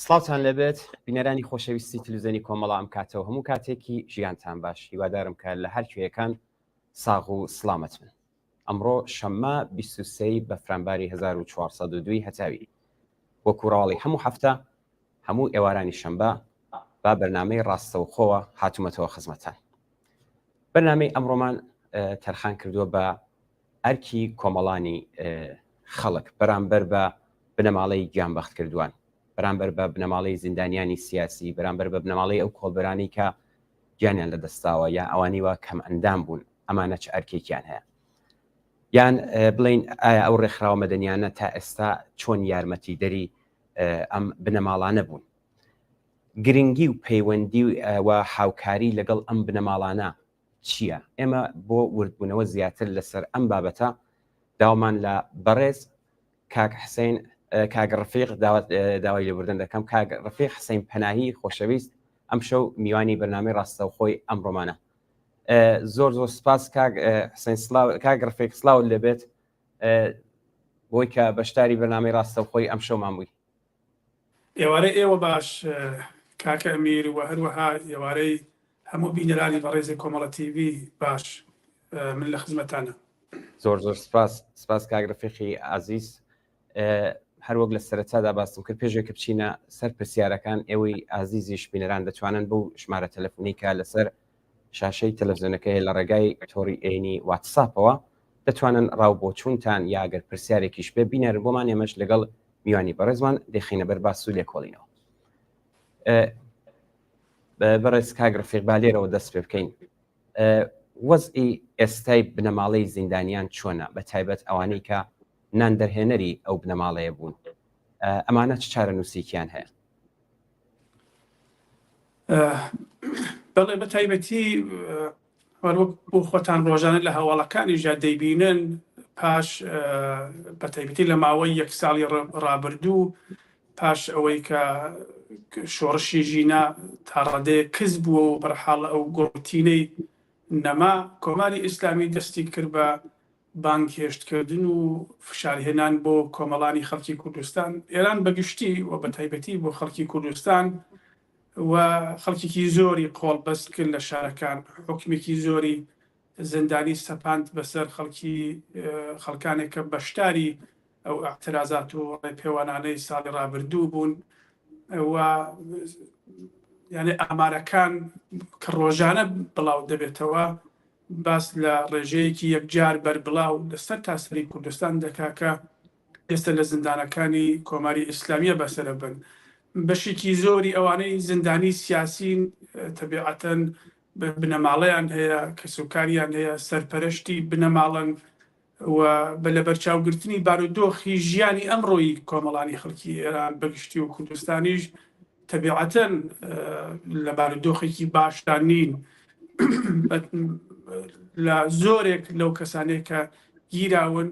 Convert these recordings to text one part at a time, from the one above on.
سڵاوتان لەبێت بینەرانی خۆشەویستی تلویزیۆنی کۆمەڵ ئەم کاتەوە هەموو کاتێکی ژیانتان باش هیوادارم کە لە هەر کوێیەکان ساغ و سڵامەت من. ئەمڕۆ شەممە 23 بەفرانباری 1402 هەتاوی وەکوڕاڵی هەموو هەفتە هەموو ئێوارانی شەمبە با بەرنامەی ڕاستەوخۆوە هاتوومەتەوە خزمەتان. بەرنامەی ئەمڕۆمان تەرخان کردووە بە ئەرکی کۆمەڵانی خەڵک بەرامبەر بە بنەماڵەی گیانبەخت کردووان، بەرامبەر بە بنەماڵەی زیندانیانی سیاسی، بەرامبەر بە بنەماڵەی ئەو کۆڵبەرانی کە گیانیان لەدەستاوە یا ئەوانیوە کەم ئەندام بوون، ئەمانە چ ئەرکێکیان هەیە، یان بڵین ئایا ئەو ڕێکخراوە مەدەنیانە تا ئێستا چۆن یارمەتی دەری ئەم بنەماڵانە بوون، گرنگی و پەیوەندی و هاوکاری لەگەڵ ئەم بنەماڵانە چییە؟ ئێمە بۆ وردبوونەوە زیاتر لەسەر ئەم بابەتە داوامان لە بەڕێز کاک حسین کاک ڕەفیق داوای لێبوردن دەکەم. کاک ڕەفیق حسین پەناهی خۆشەویست ئەم شەو میوانی بەرنامەی ڕاستەوخۆی ئەمڕۆمانە. زۆر زۆر سپاس کاک حسین، کاک ڕەفیق سڵاو لەبێت بۆی کە بەشداری بەرنامەی ڕاستەوخۆی ئەم شەومان بووی. ئێوارەی ئێوە باش کاکە ئەمیر و هەروەها ئێوارەی هەموو بینەرانی بەڕێزی کۆمەڵە تیڤی باش، من لە خزمەتانە. زۆر زۆر سپاس کاک ڕەفیقی عەزیز. هەروەک لە سەرەتادا باستم کرد پێشێک بچینە سەر پرسیارەکان، ئێوەی ئازیزیش بینەران دەتوانن بۆ ژمارە تەلەفۆنی کە لەسەر شاشەی تەلەڤیزیۆنەکەی لە ڕێگای تۆڕی ئەینی واتساپەوە دەتوانن ڕاو بۆ چوونتان یاگەر پرسیارێکیش بێ بینەرن بۆمان، ئێمەش لەگەڵ میوانی بەڕێزمان دەخینە بەر باس و لێکۆڵینەوە. بەڕێز کاک ڕەفیق با لێرەوە دەست پێ بکەین. وەزئی ئێستای بنەماڵەی زیندانیان چۆنە، بە تایبەت ئەوانەی کە نان دەرهێنەری ئەو بنەماڵەیە بوون، ئەمانە چ چارە نووسیکیان هەیە؟ بەڵێ بە تایبەتی بۆ خۆتان ڕۆژانە لە هەواڵەکانی ژا دەیبینن، پاش بە تایبەتی لە ماوەی 1 ساڵی ڕابردوو پاش ئەوەی کە شۆڕشی ژینە تا ڕادەیە کەس بووە و بەرحاڵ ئەو گۆڕتینەی نەما، کۆماری ئیسلامی دەستی کرد بە بانگ هێشتکردن و فشارهێنان بۆ کۆمەڵانی خەڵکی کوردستان، ئێران بەگشتی و بە تایبەتی بۆ خەڵکی کوردستان و خەڵکێکی زۆری قۆڵبەست کرد لە شارەکان، حکمێکی زۆری زندانی سەپاند بەسەر خەڵکانێک کە بەشداری ئەو ئەعترازات و ڕێپێوانانەی ساڵی ڕابردوو بوون و یعنی ئامارەکان کە ڕۆژانە بڵاو دەبێتەوە باس لە ڕێژەیەکی یەکجار بەربڵاو لەسەر تاسەری کوردستان دەکا کە ئێستا لە زیندانەکانی کۆماری ئیسلامیە بەسەرە بن. بەشێکی زۆری ئەوانەی زیندانی سیاسین تەبیعەتەن بنەماڵەیان هەیە، کەسوکاریان هەیە، سەرپەرشتی بنەماڵن و بە لە بەرچاوگرتنی بارودۆخی ژیانی ئەمڕۆیی کۆمەڵانی خەڵکی ئێران بەگشتی و کوردستانیش تەبیعەتەن لە بارودۆخێکی باشدان نین. لە زۆرێک لەو کەسانێک کە گیراون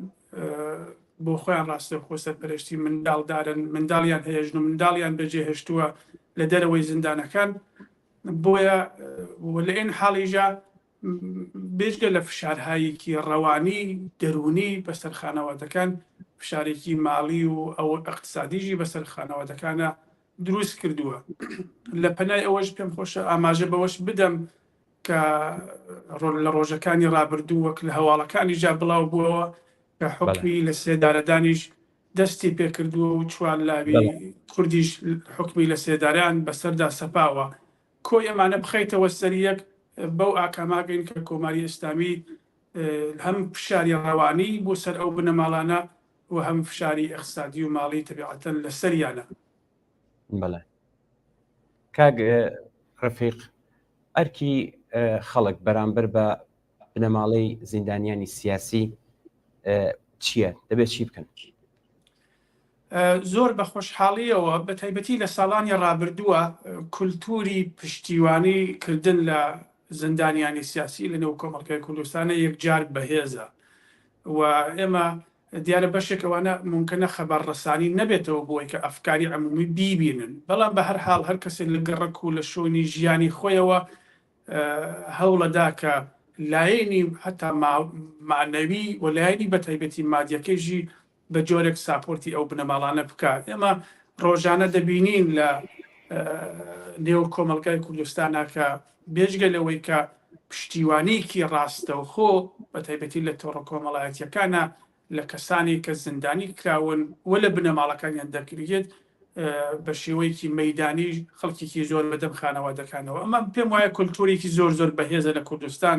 بۆ خۆیان ڕاستەوخۆ سەرپەرشتی منداڵدارن، منداڵیان هەیەژن و منداڵیان بەجێهێشتووە لە دەرەوەی زیندانەکان، بۆیە لە ئین حاڵیژە بێجگە لە فشارهایەکی ڕەوانی دەرونی بەسەر خانەوادەکان، فشارێکی ماڵی و ئەو ئەقتصادیژی بەسەر خانەوادەکانە دروست کردووە. لە پەنای ئەوەش پێم خۆشە ئاماژە بەوەش بدەم کە لە ڕۆژەکانی ڕابردوو وەک لە هەواڵەکانی جا بڵاو بووەوە کە حکمی لە سێدارەدانیش دەستی پێکردووە و چوار لاوی کوردیش حکمی لە سێداران بەسەردا سەپاوە. کۆی ئەمانە بخەیتەوە سەریەک بەو ئاکاماگەین کە کۆماری ئیسلامی هەم فشاری ڕەوانی بۆ سەر ئەو بنەماڵانە و هەم فشاری ئەقتصادی و ماڵی تەبیعەتەن لە سەریانە. بەڵێ کاک ڕەفیق، ئەرکی خەڵک بەرامبەر بە بنەماڵەی زیندانیانی سیاسی چییە؟ دەبێت چی بکەن؟ زۆر بە خۆشحاڵیەوە بە تایبەتی لە ساڵانی ڕابردووە کولتوری پشتیوانی کردن لە زیندانیانی سیاسی لە نێو کۆمەڵگەی کوردستانە یەکجار بەهێزە و ئێمە دیارە بەشێکەوانە ممکنە خەبەرڕەسانی نەبێتەوە بۆی کە ئەفکاری عمومی بیبینن، بەڵام بە هەر حاڵ هەر کەسێک لە گەڕک و لە شوێنی ژیانی خۆیەوە هەوڵەدا کە لایەنی هەتا معنەوی و لایەنی بە تایبەتی مادیەکەیژی بە جۆرێک ساپۆرتی ئەو بنەماڵانە بکات. ئێمە ڕۆژانە دەبینین لە نێو کۆمەڵگای کوردستانە کە بێژگە لەوەی کە پشتیوانیکی ڕاستەوخۆ بە تایبەتی لە تۆڕە کۆمەڵایەتیەکانە لە کەسانی کە زیندانی کراون و لە بنەماڵەکانیان دەکرێت بە شێوەیەکی مەیدانی خەڵکێکی زۆر بەدەم خانەوادەکانەوە. ئەمە پێم وایە کولتورێکی زۆر بەهێزە لە کوردستان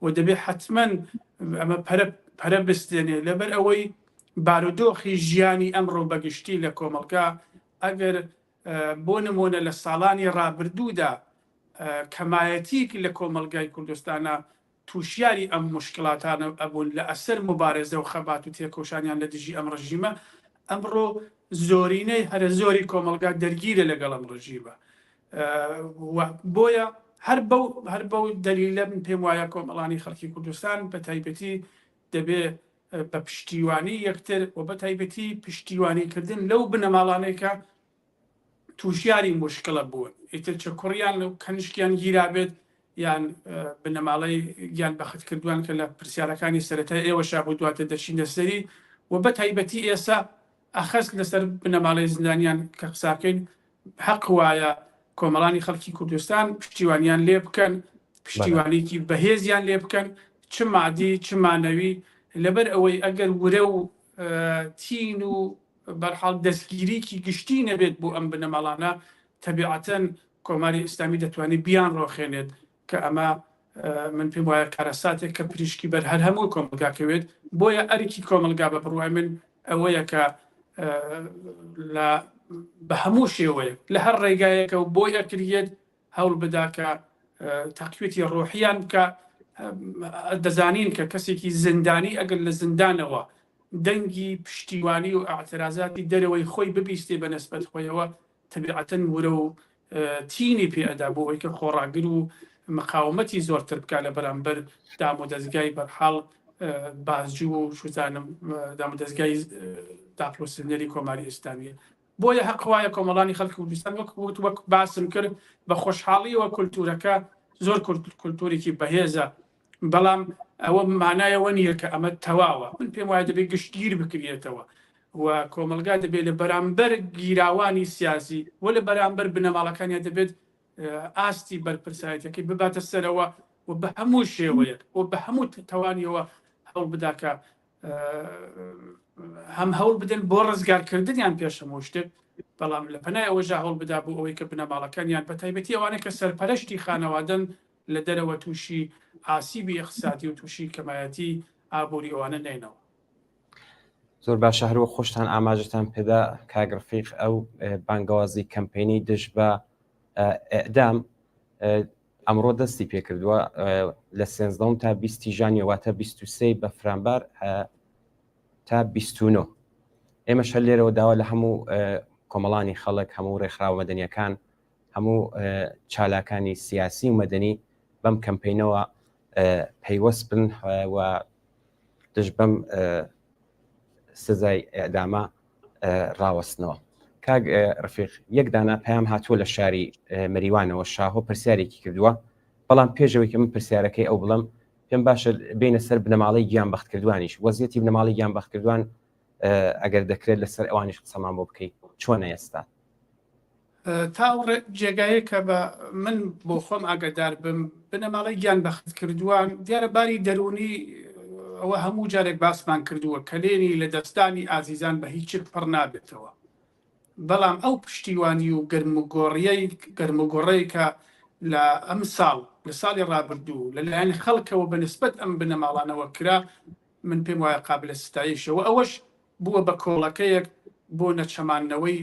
و دەبێت حتمما ئەمە پەرە بستێنێ لەبەر ئەوەی بارودۆخی ژیانی ئەمڕۆ بەگشتی لە کۆمەڵگا ئەگەر بۆ نمونە لە ساڵانی ڕابردوودا کەمایەتیک لە کۆمەڵگای کوردستانە تووشیاری ئەم مشکلاتانە ئەبوون لە ئەسەر مبارێزە و خەبات و تێکۆشانیان لە دژی ئەم ڕژیمە، ئەمڕۆ زۆرینەی هەرە زۆری کۆمەڵگا دەرگیرە لەگەڵ ئەم ڕژیمە. بۆیە هەر بەو دەلیلە من پێم وایە کۆمەڵانی خەڵکی کوردستان بە تایبەتی دەبێت بە پشتیوانی یەکتر و بە تایبەتی پشتیوانیکردن لەو بنەماڵانەی کە تووشیاری مشکلە بوون، ئیتر چه کوڕیان و کەنیشکیان گیرابێت یان بنەماڵەی گیان بەخت کردووان کە لە پرسیارەکانی سەرەتای ئێوە شابوو دواتە دەچینە سەری و بە تایبەتی ئێستا ئەخەست لەسەر بنەماڵەی زیندانیان کە قساکەین حەق وایە کۆمەڵانی خەڵکی کوردستان پشتیوانیان لێ بکەن، پشتیوانێکی بەهێزیان لێ بکەن، چ مادی چ مانەوی، لەبەر ئەوەی ئەگەر ورە و تین و بەرحاڵ دەستگیریکی گشتی نەبێت بۆ ئەم بنەماڵانە تەبیعەتەن کۆماری ئیسلامی دەتوانێت بیان ڕۆخێنێت کە ئەمە من پێم وایە کارەساتێک کە پریشکی بەر هەر هەموو کۆمەلگاکەوێت. بۆیە ئەرکی کۆمەلگا بە بڕوای من ئەوەیە کە بە هەموو شێوەیە لە هەر ڕێگایەکە و بۆی ئەکرێت هەوڵ بدا کە تەقویەتی ڕۆحیان کە دەزانین کە کەسێکی زیندانی ئەگەر لە زیندانەوە دەنگی پشتیوانی و ئاعترازاتی دەرەوەی خۆی ببیستێ بە نسبەت خۆیەوە تەبیعەتەن ورە و تینی پێئەدا بۆ ئەوەی کە خۆڕاگر و مقاومەتی زۆرتر بکات لە بەرامبەر دام و دەستگای بەرحاڵ بازجوو و شوزانم دام و دەستگای داپلۆسێنەری کۆماری ئیسلامیە. بۆیە حەق وایە کۆمەڵانی خەڵکی کوردستان وەک باسم کرد بە خۆشحاڵیەوە کولتورەکە زۆر کولتورێکی بەهێزە، بەڵام ئەوە مانایەوە نییە کە ئەمە تەواوە. من پێم وایە دەبێت گشتگیر بکرێتەوە و کۆمەلگا دەبێت لە بەرامبەر گیراوانی سیاسی و لە بەرامبەر بنەماڵەکانیان دەبێت ئاستی بەرپرسایەتەکەی بباتە سەرەوە و بە هەموو شێوەیەک و بە هەموو تەوانیەوە هەوڵ بدا کە هەم هەوڵ بدەن بۆ ڕزگارکردنیان پێش هەموو شتێک، بەڵام لە پەنای ئەوەژە هەوڵ بدا بۆ ئەوەی کە بنەماڵەکانیان بە تایبەتی ئەوانە کە سەرپەرشتی خانەوادەن لە دەرەوە تووشی ئاسیبی اقتصادی و تووشی کەمایەتی ئابووری ئەوانە نینەوە. زۆر باشە. هەروە خۆشتان ئاماژتان پێدا کاگرفیق ئەو بانگەوازی کەمپینی دژ بە ئەعدام ئەمڕۆ دەستی پێکردووە لە 13 تا 20 ژانیواتە 23 بەفرامبەر تا 29. ئێمەش هەر لێرەوە داوا لە هەموو کۆمەڵانی خەڵک، هەموو ڕێکخراوە مەدەنیەکان، هەموو چالاکانی سیاسی و مەدەنی بەم کەمپینەوە پەیوەست بن و دژ بەم سزای ئەعدامە ڕاوەستنەوە. کاگ ڕفیق، یەک دانا پەیام هاتووە لە شاری مەریوانەوە شاهۆ پرسیارێکی کردووە، بەڵام پێشەوەی کە من پرسیارەکەی ئەو بڵم پێم باشە بینە سەر بنەماڵی گیانبەختکردوانیش، وەزیەتی بنەماڵی گیانبەختکردوان ئەگەر دەکرێت لەسەر ئەوانیش قسەمان بۆ بکەیت چۆنە ئێستا؟ تاوڕێ جێگایە کە بە من بۆ خۆم ئاگادار بم بنەماڵی گیانبەختکردوان دیارە باری دەرونی ئەوە هەموو جارێک باسمان کردووە کە لێنی لە دەستانی ئازیزان بە هیچ پڕ نابێتەوە، بەڵام ئەو پشتیوانی و گەرموگۆڕەی کە لە ئەم ساڵ لە ساڵی ڕابردوو لەلایەن خەڵکەوە بە نسبەت ئەم بنەماڵانەوە کرا، من پێم وایە قابلە ستایشەوە. ئەوەش بووە بە کۆڵەکەیەک بۆ نەچەمانەوەی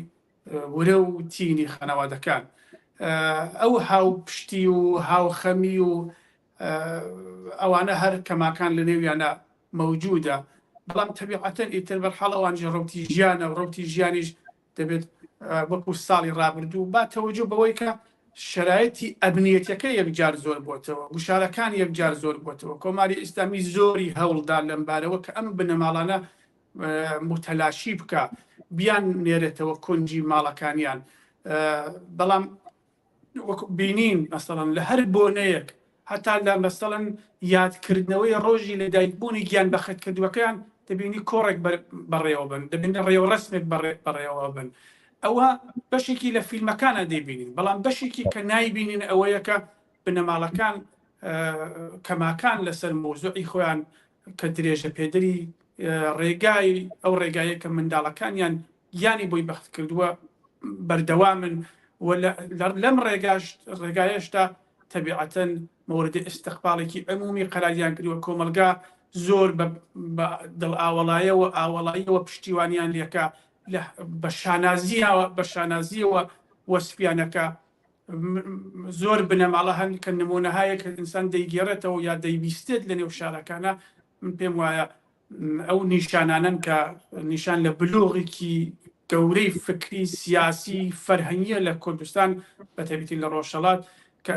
ورە و تینی خانەوادەکان. ئەو هاو پشتی و هاوخەمی و ئەوانە هەر کەماکان لە نێویانە مەوجودە، بەڵام تەبیعەتەن ئیتر بەرحاڵ ئەوانجی ڕەوتی ژیانە و ڕەوتی ژیانیش دەبێت وەکو ساڵی ڕابردوو با تەوەجو بەوەی کە شرایەتی ئەبنیەتەکە یەکجار زۆر بووتەوە، گوشارەکان یەکجار زۆر بووتەوە. کۆماری ئیسلامی زۆری هەوڵدا لەم بارەوە کە ئەم بنەماڵانە متەلاشی بکە، بیان نێرێتەوە کونجی ماڵەکانیان. بەڵام بینین مەسەڵەن لە هەر بۆنەیەک هەتا لە مەسەڵەن یادکردنەوەی ڕۆژی لەدایکبوونی گیانبەختکردوەکەیان دەبینی کۆڕێک بەڕێوە بن، دەبینی ڕێوەڕسمێک بەڕێوە بن، ئەوە بەشێکی لە فیلمەکانە دەیبینین، بەڵام بەشێکی کە نایبینین ئەوەیە کە بنەماڵەکان کەماکان لەسەر مۆزوعی خۆیان کە درێژە پێدەری ڕێگای ئەو ڕێگایە کە منداڵەکانیان گیانی بۆی بەخت کردووە بەردەوامن لەم ڕێگایشتا تەبیعەتەن مەوردی ئستیقباڵێکی عمومی قەراریان کردووە. کۆمەلگا زۆر بە دڵئاوەڵاییەوە ئاوەڵاییەوە پشتیوانیان لێکە بە شانازیەوە وەسفیانەکە. زۆر بنەماڵە هەن کە نمونەهایە کە ئینسان دەیگێڕێتەوە یا دەیبیستێت لە نێو شارەکانە، من پێم وایە ئەو نیشانانن کە نیشان لە بلوغێکی گەورەی فکری سیاسی فەرهەنگیە لە کوردستان بە تایبەتی لە ڕۆژهەڵات کە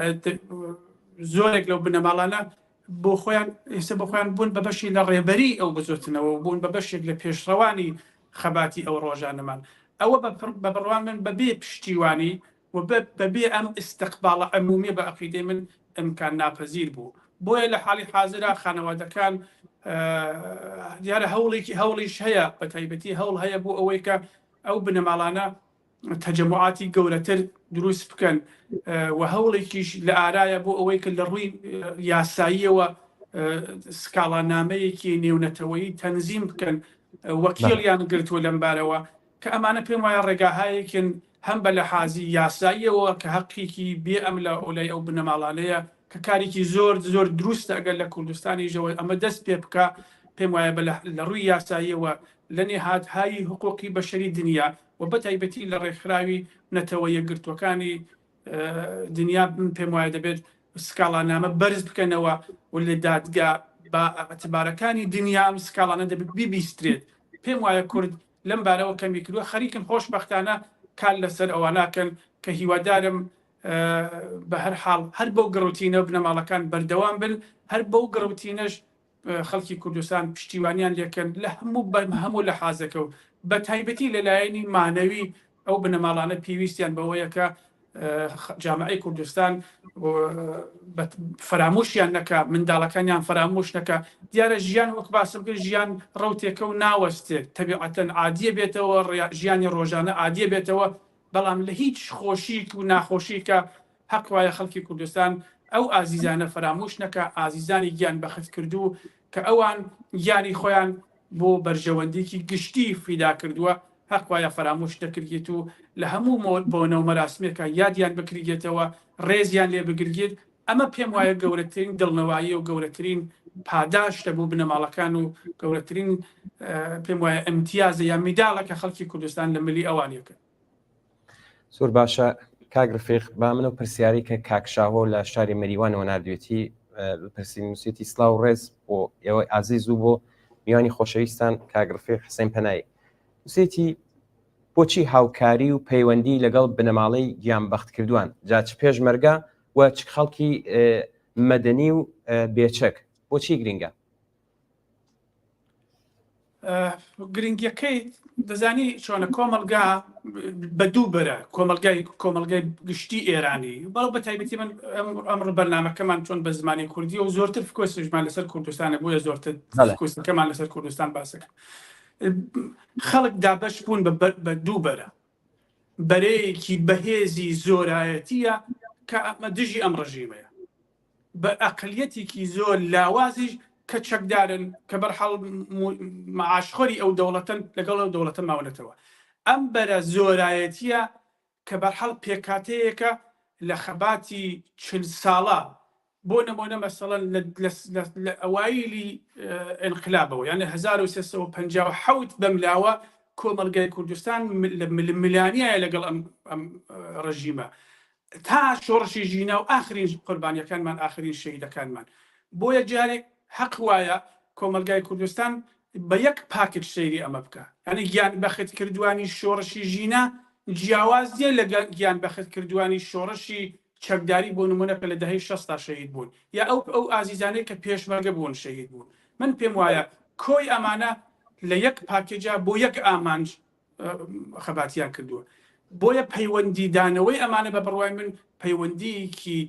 زۆرێک لەو بنەماڵانە بۆ خۆیان ئێستا بە خۆیان بوون بە بەشی لە ڕێبەری ئەو بزۆتنەوە بوون بە بەشێک لە پێشڕەوانی خەباتی ئەو ڕۆژانەمان. ئەوە بە بڕوان من بەبێ پشتیوانی و بەبێ ئەم ئستیقباڵە عمومی بە عەقیدەی من ئیمکان ناپەزیر بوو. بۆیە لە حاڵی حازرا خانەوادەکان دیارە هەوڵیش هەیە، بە تایبەتی هەوڵ هەیە بۆ ئەوەی کە ئەو بنەماڵانە تەجەموعاتی گەورەتر دروست بکەن و هەوڵێکیش لە ئارایە بۆ ئەوەی کە لە ڕووی یاساییەوە سکاڵانامەیەکی نێونەتەوەیی تەنزیم بکەن وەکیڵیان گرتووە لەم بارەوە کە ئەمانە پێم وایە ڕێگاهایەکن هەم بە لە حازی یاساییەوە کە حەقێکی بێ ئەم لە ئۆلای ئەو بنەماڵانەیە کە کارێکی زۆر دروستە ئەگەر لە کوردستانیژەوە ئەمە دەست پێ بکە. پێم وایە لە ڕووی یاساییەوە لە نێهاتهایی حقوقی بەشەری دنیا و بە تایبەتی لە ڕێکخراوی نەتەوە یەکگرتوەکانی دنیا پێم وایە دەبێت سکاڵانامە بەرز بکەنەوە و لە دادگا بە ئەتبارەکانی دنیا ئەم سکاڵانە دەبێت بیبیسترێت. پێم وایە کورد لەم بارەوە کەمی کردووە خەریکن خۆشبەختانە کار لەسەر ئەوە ناکەن کە هیوادارم بە هەر حاڵ هەر بەو گڕوتینە بنەماڵەکان بەردەوام بن، هەر بەو گڕوتینەش خەڵکی کوردستان پشتیوانیان لێکەن لە هەموو لە حازەکە و بە تایبەتی لەلایەنی مانەوی ئەو بنەماڵانە پێویستیان بەوەیە کە جامعەی کوردستان فرامۆشیان نەکە، منداڵەکانیان فرامۆش نەکە. دیارە ژیان وەک باسم کرد ژیان ڕەوتێکە و ناوەستێت، تەبیعەتەن عادیە بێتەوە، ژیانی ڕۆژانە عادیە بێتەوە، بەڵام لە هیچ خۆشیک و ناخۆشیکە حەق وایە خەڵکی کوردستان ئەو ئازیزانە فرامۆش نەکە، ئازیزانی گیان بەخت کردو کە ئەوان گیانی خۆیان بۆ بەرژەوەندێکی گشتی فیدا کردووە حەق وایە فرامۆش نەکرێت و لە هەموو بۆنەوە مەراسمێکە یادیان بکرێتەوە، ڕێزیان لێ بگرێت. ئەمە پێم وایە گەورەترین دڵنەوایی و گەورەترین پاداشتە بۆ بنەماڵەکان و گەورەترین پێم وایە ئەمتیازە یا میداڵە کە خەڵکی کوردستان لە ملی ئەوانەکە. زۆر باشە کاک ڕفیق، با منەوە پرسیاری کە کاکشاهۆ لە شاری مەریوانەوە نردوێتی پرسی نووسێتی سلااو ڕێز بۆ ئێوە ئازیز و بۆ میوانی خۆشەویستان کاک ڕفیق حسین پەنایی نووسێتی بۆچی هاوکاری و پەیوەندی لەگەڵ بنەماڵەی گیانبەخت کردووان جا چ پێشمەرگە و چ خەڵکی مەدەنی و بێچەک بۆچی گرنگە؟ گرنگیەکەی دەزانی چۆنە کۆمەلگا بە دوو بەرە کۆمەلگای گشتی ئێرانی بەڵام بە تایبەتی من ئەمڕۆ بەرنامەکەمان چۆن بە زمانی کوردی و زۆرتر فکۆسژمان لەسەر کوردستانە بۆیە زۆرتر فکۆسەکەمان لەسەر کوردستان باسەکە. خەڵک دابەش بوون بە دوو بەرە، بەرەیەکی بەهێزی زۆرایەتیە کە دژی ئەم ڕژیمەیە، بە ئەقلیەتێکی زۆر لاوازیش کە چەکدارن کە بەرحەڵ معاشخۆری ئەو دەوڵەتەن لەگەڵ ئەو دەوڵەتە ماونەتەوە. ئەم بەرە زۆرایەتیە کە بەرحەڵ پێکاتەیەکە لە خەباتی 40 ساڵە بۆ نمونە مەسەڵەن لە ئەوایلی ئینقلابەوە یعنی 1357 بەملاوە کۆمەلگای کوردستان ملانیایە لەگەڵ ئەم ڕژیمە تا شۆڕشی ژینە و ئاخرین قوربانیەکانمان ئاخرین شەهیدەکانمان. بۆیە جارێک حەق وایە کۆمەلگای کوردستان بە یەک پاکت سەیری ئەمە بکە، یعنی گیان بەخت کردوانی شۆڕشی ژینە جیاوازیە لە گیان بەخت کردوانی شۆڕشی چەکداری بۆ نمونەکە لە دەهەی 60 شەهید بوون یا ئەو ئازیزانەی کە پێشمەرگە بوون شەهید بوون. من پێم وایە کۆی ئەمانە لە یەک پاکێجا بۆ یەک ئامانج خەباتیان کردووە. بۆیە پەیوەندیدانەوەی ئەمانە بە بڕوای من پەیوەندیکی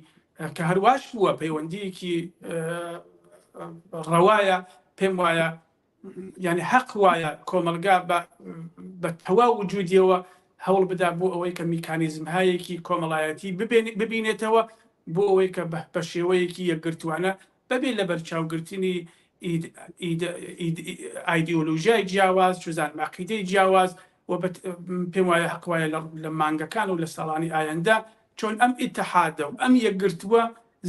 کە هەرواش بووە، پەیوەندیکی ڕەوایە. پێم وایە یعنی حەق وایە کۆمەلگا بە تەواو وجودیەوە هەوڵ بدا بۆ ئەوەی کە میکانیزم هایەکی کۆمەڵایەتی ببینێتەوە بۆ ئەوەی کە بە شێوەیەکی یەکگرتووانە بەبێ لە بەرچاوگرتنی ئایدئۆلۆژیای جیاواز چوزان عەقیدەی جیاواز و پێم وایە حەقوایە لە مانگەکان و لە ساڵانی ئایندا چۆن ئەم ئیتحادە و ئەم یەکگرتووە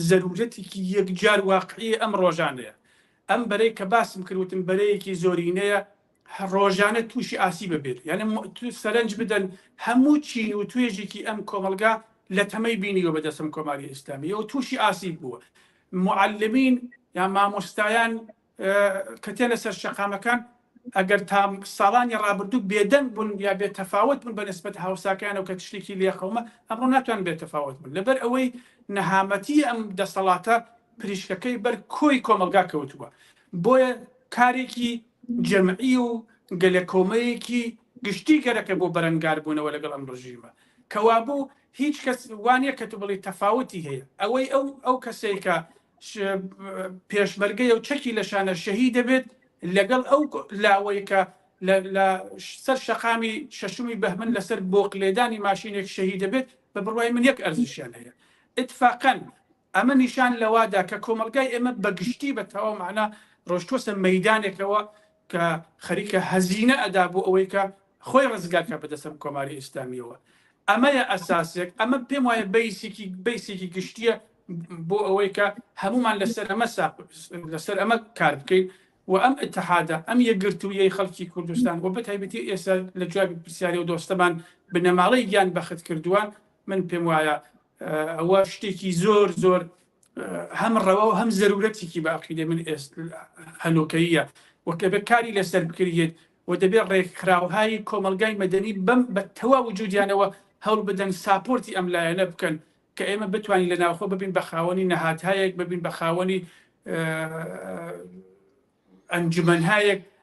زەرورەتێکی یەکجار واقعیە ئەم ڕۆژانەیە. ئەم بەرەی کە باسم کردوتم بەرەیەکی زۆرینەیە ڕۆژانە تووشی ئاسی ببێت، یعنی سەرنج بدەن هەموو چین و توێژێکی ئەم کۆمەلگا لە تەمەی بینیەوە بەدەستم کۆماری ئیسلامی و تووشی ئاسی بووە. معلمین یا مامۆستایان کە تێنە سەر شەقامەکان ئەگەر تا ساڵانی ڕابردوو بێدەنگ بوون یا بێت تەفاوت بوون بە نسبەت هاوساکانەوە کە تشتێکی لێخەومە ئەمڕۆ ناتوان بێت تەفاوت بوون لەبەر ئەوەی نەهامەتی ئەم دەسەڵاتە پریشکەکەی بەر کۆی کۆمەلگا کەوتووە. بۆیە کارێکی جەمعی و گەلە کۆمەیەکی گشتی گەرەکە بۆ بەرەنگار بوونەوە لەگەڵ ئەم ڕژیمە کەوا بوو هیچ کەس وانە کە تو بڵی تەفاوتی هەیە ئەوەی ئەو کەسێک کە پێشمەرگەی و چەکی لە شانە شەهید دەبێت لەگەڵ ئەو لاوەی کە لە سەر شەقامی شەشمی بەهمن لەسەر بۆقلێدانی ماشینێک شەهید دەبێت بە بڕوای من یەک ئەرزشیان هەیە. اتفاقاً ئەمە نیشان لەوادا کە کۆمەلگای ئێمە بەگشتی بە تەواو معنا ڕۆژتۆسە مەیدانێکەوە کە خەریکە هەزینە ئەدا بۆ ئەوەی کە خۆی ڕزگارکە بەدەستم کۆماری ئیسلامیەوە. ئەمەیە ئەساسێک، ئەمە پێم وایە بەیسێکی گشتیە بۆ ئەوەی کە هەمومان لەسەر ئەمە کار بکەین و ئەم اتحادە ئەم یەکگرتوویەی خەڵکی کوردستان و بەتایبەتی ئێستا لە جوابی پرسیاری و دۆستەمان بنەماڵەی گیان بەخت کردووان من پێم وایە ئەوە شتێکی زۆر زۆر هەم ڕەوە و هەم زەرورەتێکی بە عەقیدەی من هەلۆکەیە وەکە بەکاری لەسەر بکرێت و دەبێت ڕێکخراوهای کۆمەلگای مەدەنی بەم بە تەواو وجودیانەوە هەوڵ بدەن ساپۆرتی ئەم لایەنە بکەن کە ئێمە بتوانین لە ناوخۆ ببین بە خاوەنی نەهاتهایەک ببین بە خاوەنی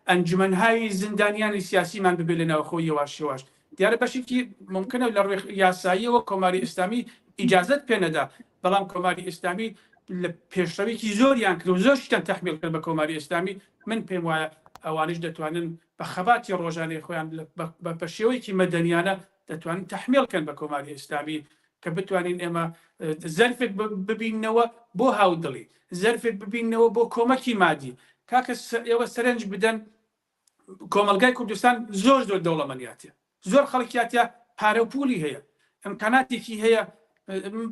ئەنجومەنهای زیندانیانی سیاسیمان ببێ لە ناوخۆ یەواش یەواش. دیارە بەشێکی ممکنە لە ڕێی یاساییەوە کۆماری ئیسلامی ئیجازەت پێ نەدا، بەڵام کۆماری ئیسلامی لە پێشڕەوێکی زۆریان کرد و زۆر شتیان تەحمیل کرد بە کۆماری ئیسلامی. من پێم وایە ئەوانش دەتوانن بە خەباتی ڕۆژانەی خۆیان بە شێوەیەکی مەدەنیانە دەتوانن تەحمیلکەن بە کۆماری ئیسلامی کە بتوانین ئێمە زەرفێک ببینەوە بۆ هاودڵی، زەرفێک ببینەوە بۆ کۆمەکی مادی. کاکە ئێوە سەرنج بدەن کۆمەلگای کوردستان زۆر زۆر دەوڵەمەندیاتە، زۆر خەڵکیاتە پارە و پولی هەیە، ئەمکاناتێکی هەیە.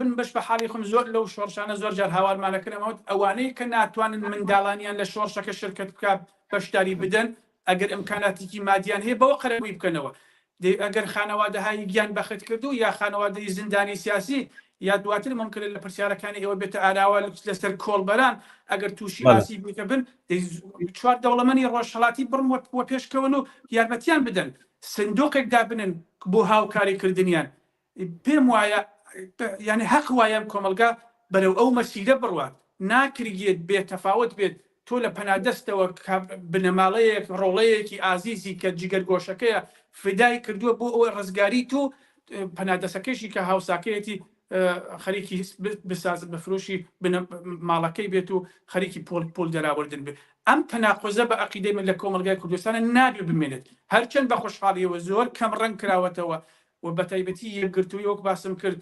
بن بەش بە حاڵی خۆم زۆر لەو شۆڕشانە زۆر جار هاوارمانەکەنەوە ئەوانەی کە ناتوانن منداڵانیان لە شۆڕشەکە شرکت بکە بەشداری بدەن ئەگەر ئەمکاناتێکی مادیان هەیە بەوە قەرەبووی بکەنەوە. ئەگەر خانەوادەهای گیان بەخت کردو یا خانەوادەی زیندانی سیاسی یا دواتر ممکنە لە پرسیارەکانی ئێوە بێتە ئاراوە لەسەر کۆڵبەران ئەگەر تووشی ئاسی بکە بن چوار دەوڵەمەندی ڕۆژهەڵاتی بڕم وە پێشکەون و یارمەتیان بدەن سندۆقێک دابنن بۆ هاوکاریکردنیان. پێم وایە یعنی حەق وایە کۆمەلگا بەرەو ئەو مەسیرە بڕوات ناکرێت بێت تەفاوت بێت تۆ لە پەنادەستەوە بنەماڵەیەک ڕۆڵەیەکی ئازیزی کە جگەرگۆشەکەیە فدای کردووە بۆ ئەوە ڕزگاری تۆ پەنادەسەکەشی کە هاوساکەیەتی خەریکی بساز بەفرۆشی ماڵەکەی بێت و خەریکی پۆل دەراوردن بێت. ئەم تەناقۆزە بە عەقیدەی من لە کۆمەلگای کوردستانە نابێ بمێنێت، هەرچەند بە خۆشحاڵیەوە زۆر کەم ڕەنگ کراوەتەوە و بە تایبەتی یەکگرتووی وەک باسم کرد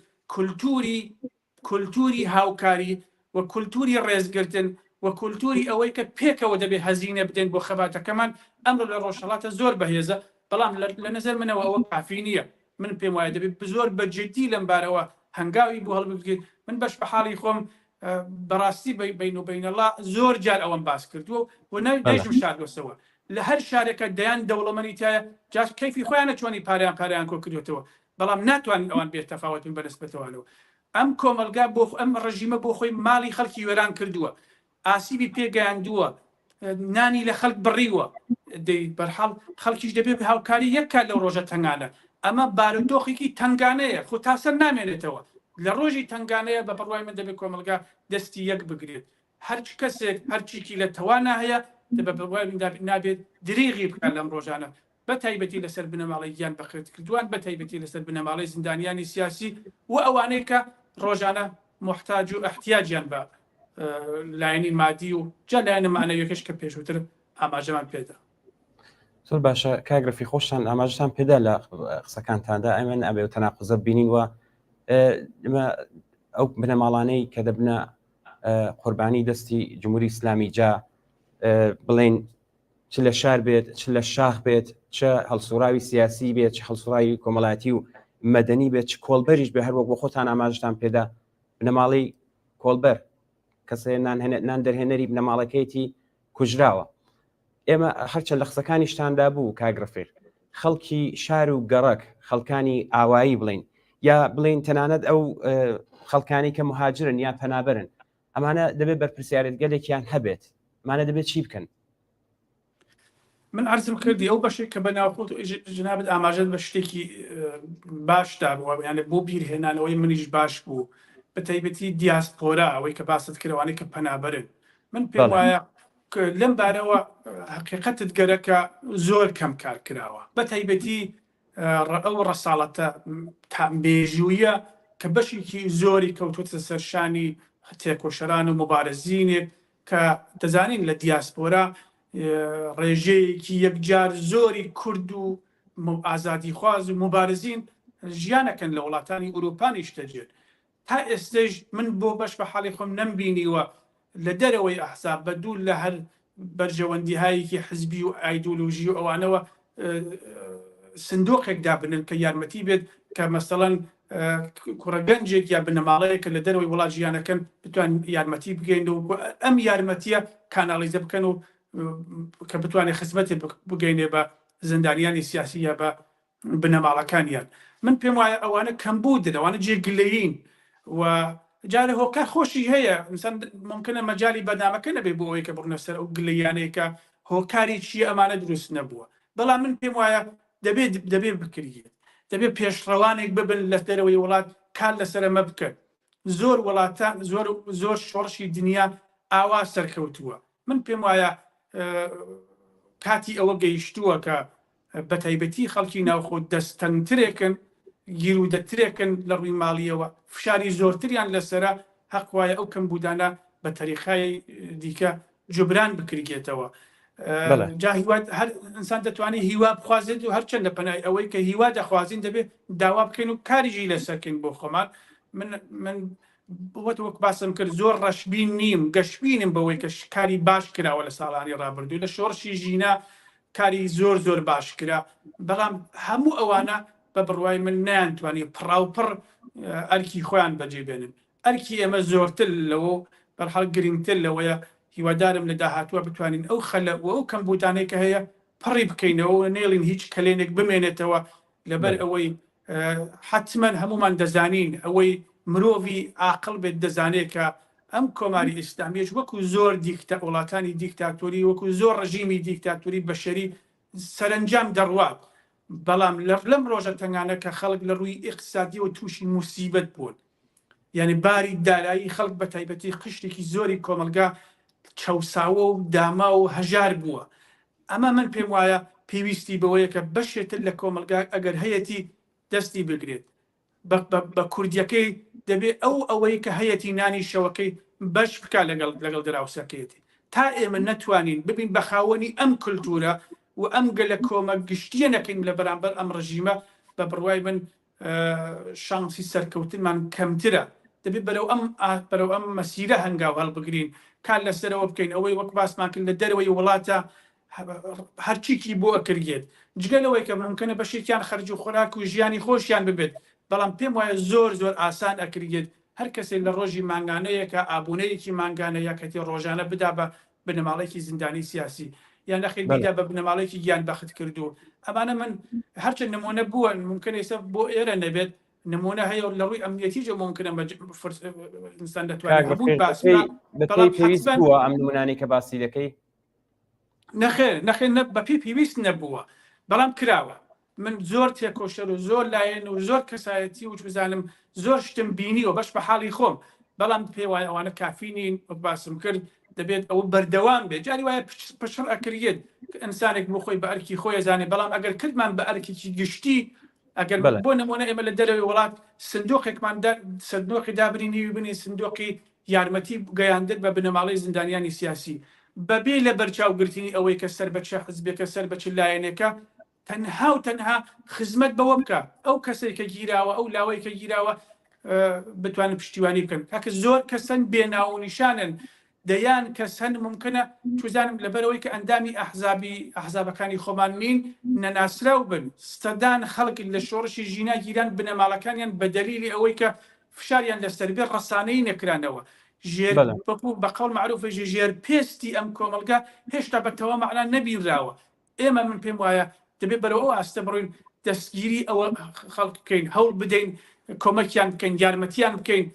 کولتوری هاوکاری و کولتوری ڕێزگرتن و کولتوری ئەوەی کە پێکەوە دەبێت هەزینە بدەین بۆ خەباتەکەمان ئەمڕۆ لە ڕۆژهەڵاتە زۆر بەهێزە، بەڵام لە نەزەر منەوە ئەوە کافی نییە. من پێم وایە دەبێت زۆر بەجددی لەم بارەوە هەنگاوی بۆ هەڵبگرێت. من بەش بە حاڵی خۆم بەڕاستی بین و بینەڵا زۆر جار ئەوەم باس کردووە و نەیژم شاردۆسەوە لە هەر شارێکە دەیان دەوڵەمەندی تایە جاش کەیفی خۆیانە چۆنی پاریان کۆ کردوێتەوە، بەڵام ناتوانن ئەوان بێت تەفاوت بن بەنسبەتەوەوە. ئەم کۆمەلگا بۆ ئەم ڕژیمە بۆ خۆی ماڵی خەڵکی وێران کردووە، ئاسیبی پێگەیاندووە، نانی لە خەڵک بڕیوە، بەرحاڵ خەڵکیش دەبێت هاوکاری یەک کات لەو ڕۆژە تەنگانە. ئەمە بارودۆخێکی تنگانەیە خۆ تاسەر نامێنێتەوە لە ڕۆژی تنگانەیە بە بڕوای من دەبێت کۆمەلگا دەستی یەک بگرێت. هەر کەسێک هەرچیکی لە تەوانە هەیە بە بڕوای نابێت دریغی بکات لەم ڕۆژانە بە تایبەتی لەسەر بنەماڵی گیان بەخێت کردووان بە تایبەتی لەسەر بنەماڵی زیندانیانی سیاسی و ئەوانەی کە ڕۆژانە محتاج و احتیاجیان بە لایەنی مادی و جا لایەنە مانەویەکەش کە پێشووتر ئاماژەمان پێدا. زۆر باشە کاگرفی خۆشتان ئاماژتان پێدا لە قسەکانتاندا ئەمن ئەبێ و تەناقزە بینین و ئەو بنەماڵانەی کە دەبنە قوربانی دەستی جمهوری ئیسلامی جا بڵێن چ لە شار بێت چ لە شاخ بێت چه هەڵسوراوی سیاسی بێت چ هەڵسوراوی کۆمەڵاتی و مەدەنی بێت چ کۆڵبەریش بێ هەروەک بۆ خۆتان ئاماژتان پێدا بنەماڵی کۆڵبەر کەسێ نان دەرهێنەری بنەماڵەکەیەتی کوژراوە. ئێمە هەرچە لە قسەکانیشتاندا بوو کاگرفێر خەڵکی شار و گەڕک خەڵکانی ئاوایی بڵین یا بڵین تەنانەت ئەو خەڵکانی کە مهاجرن یا پەنابەرن ئەمانە دەبێت بەرپرسیارەت گەلێکیان هەبێت مانە دەبێت چی بکەن؟ من عرضم کردی ئەو بەشێک کە بەناوخۆت جنابەت ئاماژەت بە شتێکی باشدا بووە یانە بۆ بیرهێنانەوەی منیش باش بوو بە تایبەتی دیاسپۆرا ئەوەی کە باست کردوانەی کە پەنابەرن من پێم وایە لەم بارەوە حقیقەتت گەرەکە زۆر کەم کار کراوە بە تایبەتی ئەو ڕەساڵەتە تامبێژوویە کە بەشێکی زۆری کەوتوتە سەرشانی تێکۆشەران و مبارزینێک کە دەزانین لە دیاسپۆرا ڕێژەیەکی یەکجار زۆری کورد و ئازادی خواز و مبارزین ژیانەکەن لە وڵاتانی ئوروپانیش دەجێت تا ئێستش من بۆ بەش بە حاڵی خۆم نەمبینیوە لە دەرەوەی ئەحزاب بە دوو لە هەر بەرژەوەندیهایەکی حزبی و ئایدۆلۆژی و ئەوانەوە سندۆقێک دابنن کە یارمەتی بێت کە مەسەڵەن کوڕەگەنجێک یا بنەماڵەیە کە لە دەرەوەی وڵات ژیانەکەن بتوان یارمەتی بگەین و ئەم یارمەتیە کاناڵیزە بکەن و کە بتوانێت خزمەتی بگەینێ بە زندانیانی سیاسی یا بە بنەماڵەکانیان. من پێم وایە ئەوانە کەمبودن ئەوانە جێگلەیین و جارە هۆکار خۆشی هەیە ئینسان ممکنە مەجای بەنامەکە نەبێ بۆ ئەوەی کە بڕنە سەر ئەو گلەیانەیەکە هۆکاری چیە ئەمانە دروست نەبووە بەڵام من پێم وایە دەبێت بکرێت دەبێت پێشڕەوانێک ببن لە دەرەوەی وڵات کار لەسەر ئەمە بکەن زۆر وڵاتان زۆر شۆڕشی دنیا ئاوا سەرکەوتووە من پێم وایە کاتی ئەوە گەیشتووە کە بە تایبەتی خەڵکی ناوخۆ دەستەنگترێکن گیرودەترێکن لە ڕووی ماڵیەوە فشاری زۆرتریان لەسرە حەق وایە ئەو کەمبودانە بە تەریقای دیکە جبران بکرێتەوە جا هیوات هەر ئینسان دەتوانێت هیوا بخوازێت و هەرچەندە پەنای ئەوەی کە هیوا دەخوازین دەبێت داوا بکەین و کاریژی لەسەرکەین بۆ خۆمان من وەک باسم کرد زۆر ڕەشبین نیم گەشبینم بەوەی کە کاری باش کراوە لە ساڵانی ڕابردوو لە شۆڕشی ژینا کاری زۆر باش کرا بەڵام هەموو ئەوانە بە بڕوای من نەیانتوانی پڕاوپڕ ئەرکی خۆیان بەجێبێنن ئەرکی ئێمە زۆرتر لەوە بەرحەڵ گرنگتر لەوەیە هیوادارم لە داهاتووە بتوانین ئەو خەلە و ئەو کەمبودانەی کە هەیە پڕی بکەینەوە نێڵین هیچ کلێنێک بمێنێتەوە لەبەر ئەوەی حتمما هەمومان دەزانین ئەوەی مرۆڤی عاقڵ بێت دەزانێت کە ئەم کۆماری ئیسلامیش وەکو زۆر وڵاتانی دیکتاتۆری وەکو زۆر ڕژیمی دیکتاتۆری بەشەری سەرنجام دەڕوات بەڵام لەم ڕۆژە تەنگانە کە خەڵک لە ڕووی ئیقتصادی و تووشی موسیبەت بوون یعنی باری دارایی خەڵک بە تایبەتی قشتێکی زۆری کۆمەلگا چەساوە و داما و هەژار بووە ئەمە من پێم وایە پێویستی بەوەیە کە بەشێتر لە کۆمەلگا ئەگەر هەیەی دەستی بگرێت بە کوردیەکەی دەبێت ئەوەی کە هەیەی نانی شەوەکەی بەش بکە لەگەڵ دراوسەکەیەتی تا ئێمە نەتوانین ببین بە خاوەنی ئەم کولتورە و ئەم گەلە کۆمە گشتیە نەکەین لە بەرامبەر ئەم ڕژیمە بە بڕوای من شانسی سەرکەوتنمان کەمترە دەبێت بەرەو ئەم مەسیرە هەنگاو هەڵبگرین کار لەسەرەوە بکەین ئەوەی وەک باسمان کرد لە دەرەوەی وڵاتە هەرچیکی بۆ ئەکرێت جگەلەوەی کە ممکنە بەشێکیان خەرج و خۆراک و ژیانی خۆشیان ببێت بەڵام پێم وایە زۆر ئاسان ئەکرێت هەر کەسێک لە ڕۆژی مانگانەیەکە ئابوونەیەکی مانگانە یاکەتی ڕۆژانە بدا بە بنەماڵێکی زیندانی سیاسی یان نەخێت بیدا بە بنەماڵێکی گیان بەخت کردو ئەمانە من هەرچەند نمونە بووە ممکن ئێستا بۆ ئێرە نەبێت نمونە هەیە لە ڕووی ئەمنیەتیجە ممکنە ئینسان دەتوانێت هەموو پێویست بووە ئەم نمونانەی کە باسی دەکەی نەخێر بەپی پێویست نەبووە بەڵام کراوە من زۆر تێکۆشەر و زۆر لایەن و زۆر کەسایەتی و بزانم زۆر شتم بینی و بەش بە حاڵی خۆم بەڵام پێ وایە ئەوانە کافینین باسم کرد دەبێت ئەو بەردەوام بێت جاری وایە پشڕ ئەکرێت ئەنسانێک بۆ خۆی بە ئەرکی خۆی زانێ بەڵام ئەگەر کردمان بە ئەرکێکی گشتی ئەگەر بۆ نمونە ئێمە لە دەرەوەی وڵات سندۆقێکمان سندۆقی دابرینی بنی سندۆقی یارمەتی گەیاندن بە بنەماڵی زیندانیانی سیاسی بەبێ لە بەرچاوگرتنی ئەوەی کە سەر بە چه حزبێکە سەر بە چ لایەنێکە تەنها و تەنها خزمەت بەوە بکە ئەو کەسێک کە گیراوە ئەو لاوەی کە گیراوە بتوانن پشتیوانی بکەن کاکە زۆر کەسن بێناو و نیشانن دەیان کەس هەن ممکنە توزانم لەبەرەوەی کە ئەندامی ئەحزابەکانی خۆمان نین نەناسراو بن سەدان خەڵک لە شۆڕشی ژینا گیران بنەماڵەکانیان بە دەلیلی ئەوەی کە فشاریان لەسەر بێ ڕەسانەی نەکرانەوە ژێر بەقەڵ معروفە ژێر پێستی ئەم کۆمەلگا هێشتا بەتەوا مەعنا نەبیراوە ئێمە من پێم وایە دەبێت بەرەوە ئاستە بڕۆین دەستگیری ئەوە خەڵک بکەین هەوڵ بدەین کۆمەکیان بکەین یارمەتیان بکەین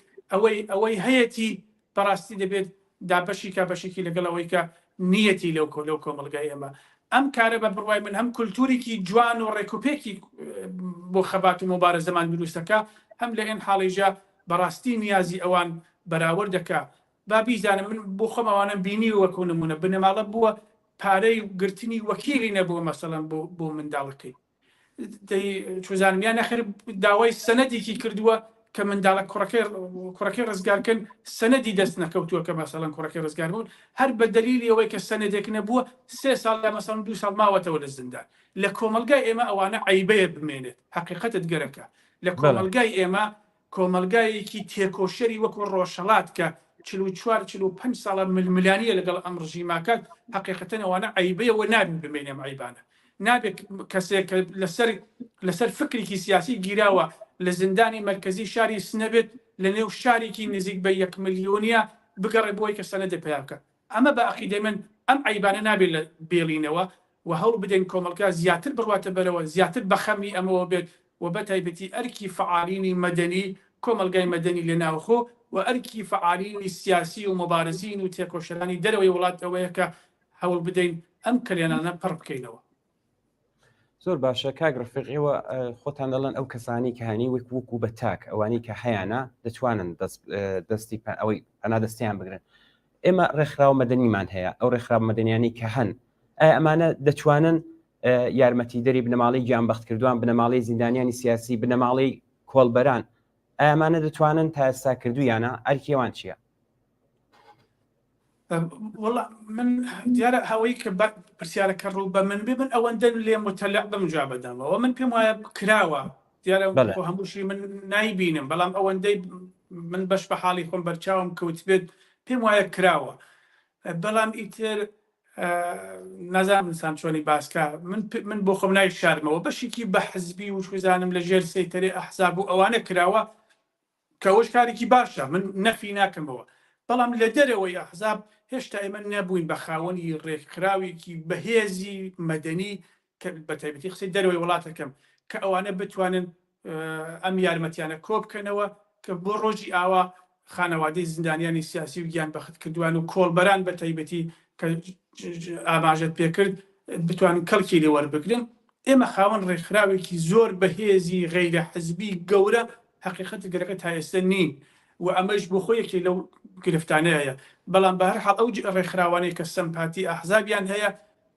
ئەوەی هەیەی بەڕاستی دەبێت دابەشی کا بەشێکی لەگەڵەوەی کە نیەتی لەو کۆمەلگای ئێمە ئەم کارە بە بڕوای من هەم کولتورێکی جوان و ڕێکوپێکی بۆ خەبات و مبارە زەمان دروستەکە هەم لە ئێن حاڵیژە بەڕاستی نیازی ئەوان بەراورد دەکا با بیزانم من بۆ خۆمەوانە بینی وەکو نمونە بنەماڵە بووە پارەی گرتنی وەکیلی نەبووە مەسەڵەن بۆ منداڵەکەی چۆزانمیان نەخێر داوای سەنەدێکی کردووە کە منداڵە کوڕەکەی ڕزگارکەن سەنەدی دەست نەکەوتووە کە مەسەڵەن کوڕەکەی ڕزگار بوون هەر بە دەلیلی ئەوەی کە سەنەدێک نەبووە 3 ساڵ لە مەسەڵەن 2 ساڵ ماوەتەوە لە زیندان لە کۆمەلگای ئێمە ئەوانە عیبەیە بمێنێت حقیقەتت گەرەکە لە کۆمەلگای ئێمە کۆمەلگایەکی تێکۆشەری وەکو ڕۆژهەڵات کە 44-45 ساڵە ململانیە لەگەڵ ئەم ڕژیماکات حقیقەتەن ئەوانە عیبەیەوە نابین بمێنێم عیبانە نابێت کەسێک لەسەر فکرێکی سیاسی گیراوە لە زندانی مرکزی شاری سنەبێت لە نێو شارێکی نزیک بە 1 ملیۆنیە بگەڕێ بۆی کە سەنەدە پیا بکە ئەمە بە عەقیدەی من ئەم عیبانە نابێت لە بێڵینەوە و هەوڵ بدەین کۆمەلگا زیاتر بڕواتە بەرەوە زیاتر بەخەمی ئەمەوە بێت و بەتایبەتی ئەرکی فعالینی مەدەنی کۆمەلگای مەدەنی لە ناوخۆ و ئەرکی فعالینی سیاسی و مبارزین و تێکۆشەرانی دەرەوەی وڵات ئەوەیە کە هەوڵ بدەین ئەم کلێنانە پڕ بکەینەوە زۆر باشە کاک ڕفیقیەوە خۆتان دەڵێن ئەو کەسانی کە هەنی وەکو بە تاک ئەوانی کە هەیەە دەتوانن دەستی ئەوەی پەنادەستیان بگرن ئێمە ڕێکخراوە مەدەنیمان هەیە ئەو ڕێکخراوە مەدەنیانی کە هەن ئەمانە دەتوانن یارمەتی دەری بنەماڵی گیانبەخت کردوان بنەماڵی زیندانیانی سیاسی بنەماڵی کۆڵبەران ئەمانە دەتوانن تا ئێستا کردویانە ئەرکیێوان چییە؟ والله من دیارە هەوەی کە پرسیارەکە ڕوو بە من ببن ئەوەندە لێ متەلق بم جا بەدەمەوە من پێم وایە کراوە دیارە هەمووشی من نایبینم بەڵام ئەوەندەی من بەش بە حاڵی خۆم بەرچاوم کەوت بێت پێم وایە کراوە بەڵام ئیتر نازانم ئینسان چۆنی باسکە من بۆ خۆم نای شارمەوە بەشێکی بە حزبی و شوزانم لە ژێر سەیتەرێ ئەحزاب و ئەوانە کراوە کەەوەش کارێکی باشە من نەفی ناکەمەوە بەڵام لە دەرەوەی ئەحزاب هێشتا ئێمە نەبووین بە خاوەنی ڕێکخراوێکی بەهێزی مەدەنی کە بەتایبەتی قسەی دەرەوەی وڵاتەکەم کە ئەوانە بتوانن ئەم یارمەتیانە کۆ بکەنەوە کە بۆ ڕۆژی ئاوا خانەوادەی زیندانیانی سیاسی و گیان بەخت کردوان و کۆڵبەران بەتایبەتی کە ئاماژەت پێکرد بتوانن کەڵکی لێ وەربگرن ئێمە خاوەن ڕێکخراوێکی زۆر بەهێزی غەیرە حزبی گەورە حقیقەت گەرەکە تا ئێستا نین و ئەمەش بۆ خۆیەکی لەو گرفتانەیە بەڵام بە هەر حاڵ ئەو ڕێکخراوانەی کە سەمپاتی ئەحزابیان هەیە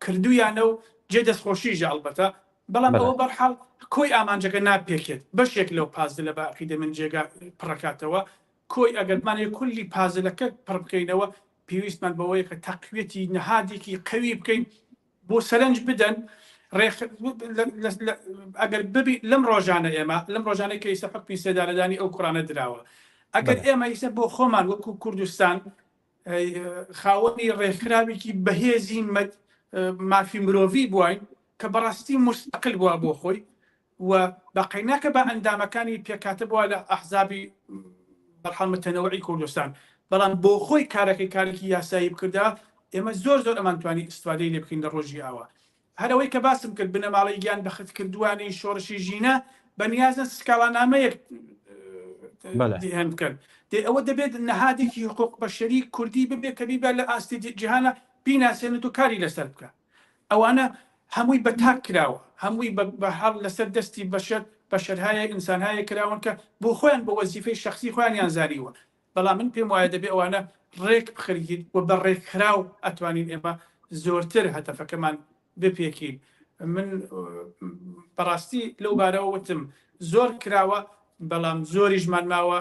کردویانە و جێ دەستخۆشیژە ئەڵبەتە بەڵام ئەوە بەرحاڵ کۆی ئامانجەکە ناپێکێت بەشێک لەو پازل لە باقیدە من جێگا پڕکاتەوە کۆی ئەگەرمانێ کولی پازلەکە پڕ بکەینەوە پێویستمان بەوەیە کە تەقویەتی نەهادێکی قەوی بکەین بۆ سەرنج بدەن ئەگەر ببی لەم ڕۆژانە ئێمە لەم ڕۆژانەی کە ئێستا حکمی سێدارەدانی ئەو کوڕانە دراوە ئەگەر ئێمە ئیسە بۆ خۆمان وەکو کوردستان خاوەنی ڕێکخراوێکی بەهێزی مافی مرۆڤی بووین کە بەڕاستی مستەقل بووە بۆ خۆی و باقیناکە بە ئەندامەکانی پێکاتە بووە لە ئەحزابی بەرحاڵ متەنەوعی کوردستان بەڵام بۆ خۆی کارێکی یاسایی بکردا ئێمە زۆر ئەمان توانی ئیستفادەی لێ بکەین لە ڕۆژی ئاوا هەرەوەی کە باسم کرد بنەماڵی گیان بەخت کردوانی شۆڕشی ژینە بەنیازە سکاڵانامەیەک هەن بکەن ئەوە دەبێت نەهادێکی حقوق بەشەری کوردی ببێت کە بیبە لە ئاستی جیهانە بیناسێنێت و کاری لەسەر بکە ئەوانە هەمووی بە تاک کراوە هەمووی بە هەڵ لەسەر دەستی بەشەرهایە ئینسانهایە کراون کە بۆ خۆیان بە وەزیفەی شخصی خۆیان زاریوە بەڵام من پێم وایە دەبێت ئەوانە ڕێک بخرگیت و بە ڕێکخراو ئەتوانین ئێمە زۆرتر هەتەفەکەمان بپێکین من بەڕاستی لەو بارەوە وتم زۆر کراوە بەڵام زۆریشمان ماوە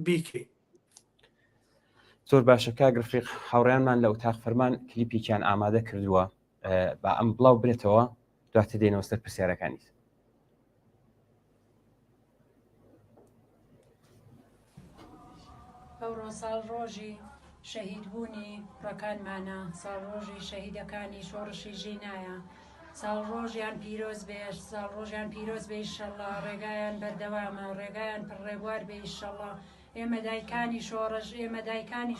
بیکەین زۆر باشە کاگرفیق هاوڕێیانمان لە ئوتاق فەرمان کلیپێکیان ئامادە کردووە با ئەم بڵاو برێتەوە دواتر دێنەوە سەر پرسیارەکانیت. ئەوڕۆ ساڵ ڕۆژی شەهیدبوونی کوڕەکانمانە، ساڵ ڕۆژی شەهیدەکانی شۆڕشی ژینایە، ساڵ ڕۆژیان پیرۆز بێش، ساڵ ڕۆژیان پیرۆز بێ ئیشەڵڵا، ڕێگایان بەردەوامە، ڕێگایان پڕڕێبوار بێ ئیشەڵڵا. ئێمە دایکانی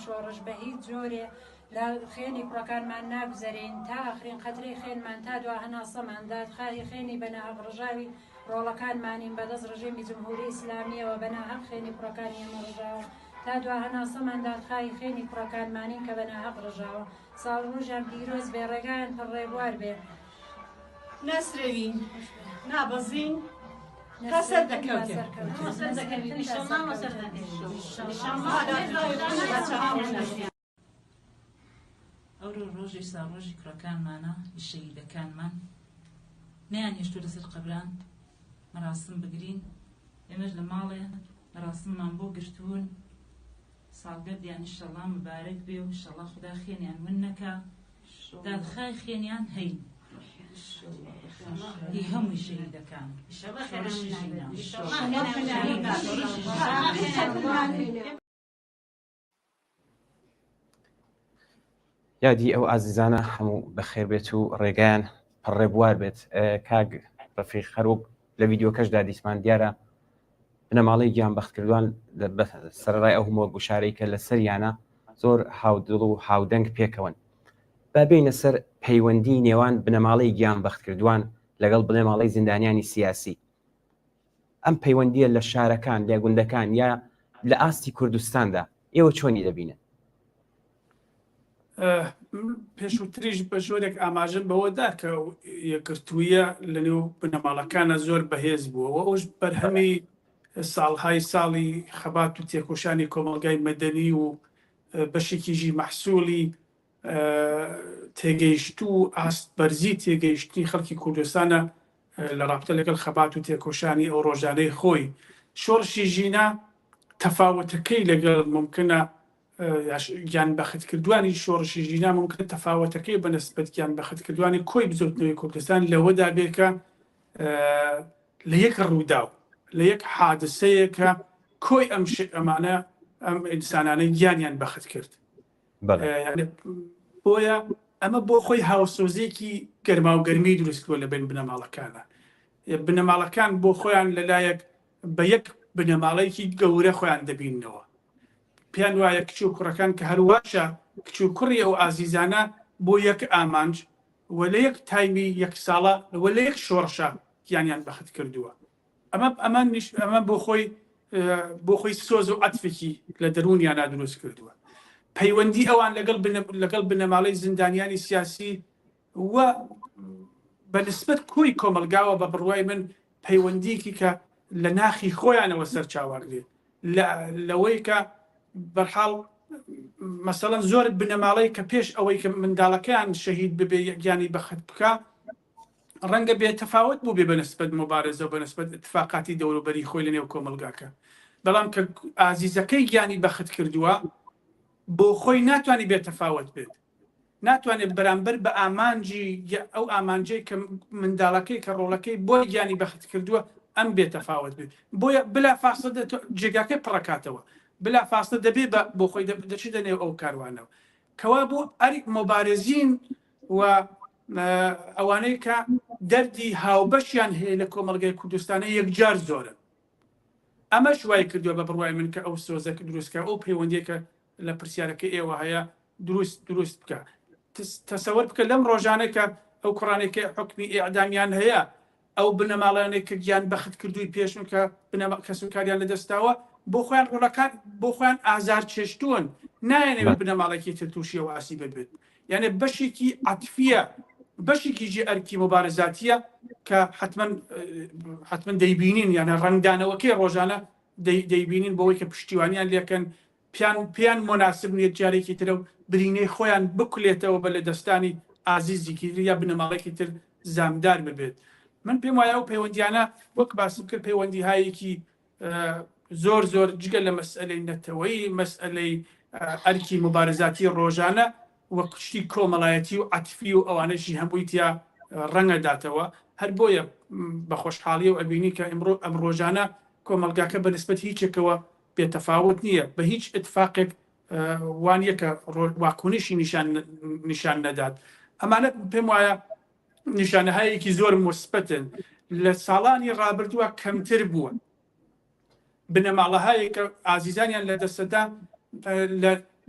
شۆڕش بە هیچ جۆرێ لە خێنی کوڕەکانمان ناگوزەرین تا ئاخرین قەترەی خێنمان تا دوا هەناسەمان دادخواهی خێنی بەناهەق ڕژاوی ڕۆڵەکانمانین بەدەست ڕژێمی جمهوری ئیسلامیەوە بەناهەق خێنی کوڕەکانی ئێمە ڕژاوە تا دوا هەناسەمان دادخواهی خێنی کوڕەکانمانین کە بەناهەق ڕژاوە. ساڵ ڕۆژیان پیرۆز بێ، ڕێگایان پڕڕێبوار بێ، نەسرەوین نابەزین کەسەر دەکەوتێ ئەوڕۆ ڕۆژی ساڕۆژی کوڕەکانمانە شەهیدەکانمان نەیان هێشتووە لەسەر قەبران مەراسم بگرین. ئێمەش لە ماڵێ مەراسممان بۆ گرتوون، ساڵگەردیان ئینشەڵڵا مبارەک بێ و ئینشەڵڵا خودا خێنیان ون نەکا، دادخای خێنیان هەین هی هەمووی شەهیدەکان. یادی ئەو ئازیزانە هەموو بەخێر بێت و ڕێگایان پڕڕێبوار بێت. کاگ ڕەفیق خەروب لە ڤیدیۆکەشدا دیسمان دیارە بنەماڵەی گیانبەخت کردوان سەرڕای ئەو هەموو گوشارەی کە لە سەریانە زۆر هاودڵ و هاودەنگ پێکەون. بابینە سەر پەیوەندی نێوان بنەماڵەی گیانبەخت کردوان لەگەڵ بنەماڵەی زیندانیانی سیاسی. ئەم پەیوەندیە لە شارەکان لە گوندەکان یا لە ئاستی کوردستاندا ئێوە چۆنی دەبینن؟ پێشووتریش بە ژۆرێک ئاماژم بەوەدا کە یەکگرتوویە لە نێو بنەماڵەکانە زۆر بەهێز بووەوە. ئەوش بەرهەمی ساڵهای ساڵی خەبات و تێکۆشانی کۆمەلگای مەدەنی و بەشێکیژی مەحسوولی تێگەیشت و ئاستبەرزی تێگەیشتنی خەڵکی کوردستانە لە رابطە لەگەڵ خەبات و تێکۆشانی ئەو ڕۆژانەی خۆی. شۆڕشی ژینە تەفاوەتەکەی لەگەڵ ممکنە گیانبەختکردوانی شۆڕشی ژینە ممکنە تەفاوەتەکەی بەنسبەت گیانبەختکردوانی کۆی بزوتنەوەی کوردستان لەوەدا بێ کە لە یەک ڕوودا و لە یەک حادسەیە کە کۆی ئەمانە ئەم ئینسانانەی گیانیان بەخت کرد. بۆیە ئەمە بۆ خۆی هاوسۆزێکی گەرما و گەرمی دروستکووە لە بین بنەماڵەکانە. بنەماڵەکان بۆ خۆیان لەلایەک بە یەک بنەماڵەیەکی گەورە خۆیان دەبینەوە. پێیان وایە کچ و کوڕەکان کە هەرواشە کچ و کوڕی ئەو ئازیزانە بۆ یەک ئامانج وە لە یەک تایمی یەک ساڵە وە لە یەک شۆڕشە گیانیان بەخت کردووە. ئەمە بۆ خۆی سۆز و عەتفێکی لە دەرونیانە دروست کردووە. پەیوەندی ئەوان لەگەڵ بنەماڵەی زیندانیانی سیاسی وە بەنسبەت کۆی کۆمەلگاوە بە بڕوای من پەیوەندیکی کە لە ناخی خۆیانەوە سەر چاوەڕێت لەوەی کە بەرحاڵ مەسەڵەن زۆر بنەماڵەی کە پێش ئەوەی کە منداڵەکەیان شەهید ببێ گیانی بەخت بکە ڕەنگە بێ تەفاوت بوو بێ بەنسبەت مبارزە و بەنسبەت اتفاقاتی دەوروبەری خۆی لە نێو کۆمەلگاکە. بەڵام کە ئازیزەکەی گیانی بەخت کردووە بۆ خۆی ناتوانانی بێت تەفاوت بێت، ناتوانێت بەرامبەر بە ئامانجی ئەو ئامانجەی کە منداڵەکەی کە ڕۆڵەکەی بۆی گیانی بەخت کردووە ئەم بێت تەفاوت بێت. بۆیە بلا فاصلە جێگاکەی پڕکاتەوە، بلا فاصلە دەبێ بۆ خۆی دەچێت نێو ئەو کاروانەوە کەوا بۆ ئەری مۆبارزین و ئەوانەی کە دەردی هاوبەشیان هەیە لە کۆمەلگای کوردستانە یەکجار زۆرن. ئەمە شوای کردووە بە بڕوای من کە ئەو سۆزەکە دروستکە ئەو پەیوەندیەکە لە پرسیارەکە ئێوە هەیە دروست بکە. تەسەوەر بکە لەم ڕۆژانەی کە ئەو کوڕانێکە حکمی ئیعدامیان هەیە ئەو بنەماڵانێک کە گیان بەخت کردووی پێشن کە کەسوکاریان لەدەستاوە بۆ خۆیان ڕۆڵەکان بۆ خۆیان ئازار چێشتوون نایەنەوێت بنەماڵێکی تر تووشیەوە ئاسیبە بێت. یعنی بەشێکی عەتفیە بەشێکی ژێ ئەرکی مبارزاتیە کە حتمما دەیبینین یانە ڕنگدانەوەکەی ڕۆژانە دەیبینین بۆەوەی کە پشتیوانیان لێکەن پیان مناسب نیە جارێکی ترە و برینەی خۆیان بکولێتەوە بە لە دەستانی ئازیزێکی یا بنەماڵێکی تر زامدار ببێت. من پێم وایە ئەو پەیوەندیانە وەک باسم کرد پەیوەندی هایەکی زۆر جگە لە مەسئلەی نەتەوەی مەسئلەی ئەرکی مبارزاتی ڕۆژانە وەک شتی کۆمەڵایەتی و عەتفی و ئەوانەشی هەمووی تیا ڕەنگەداتەوە هەر بۆیە بە خۆشحاڵی و ئەبینی کە ئەمڕۆ ئەم ڕۆژانە کۆمەلگاکە بەنسبەت هیچێکەوە بێتەفاوت نییە بە هیچ اتفاقێک وان یەکە واکوونیشی نیشان نەدات ئەمانە پێم وایە نیشانەهایەکی زۆر مثبتن لە ساڵانی ڕابردووە کەمتر بووە بنەماڵەهایی کە ئازیزانیان لە دەستەدا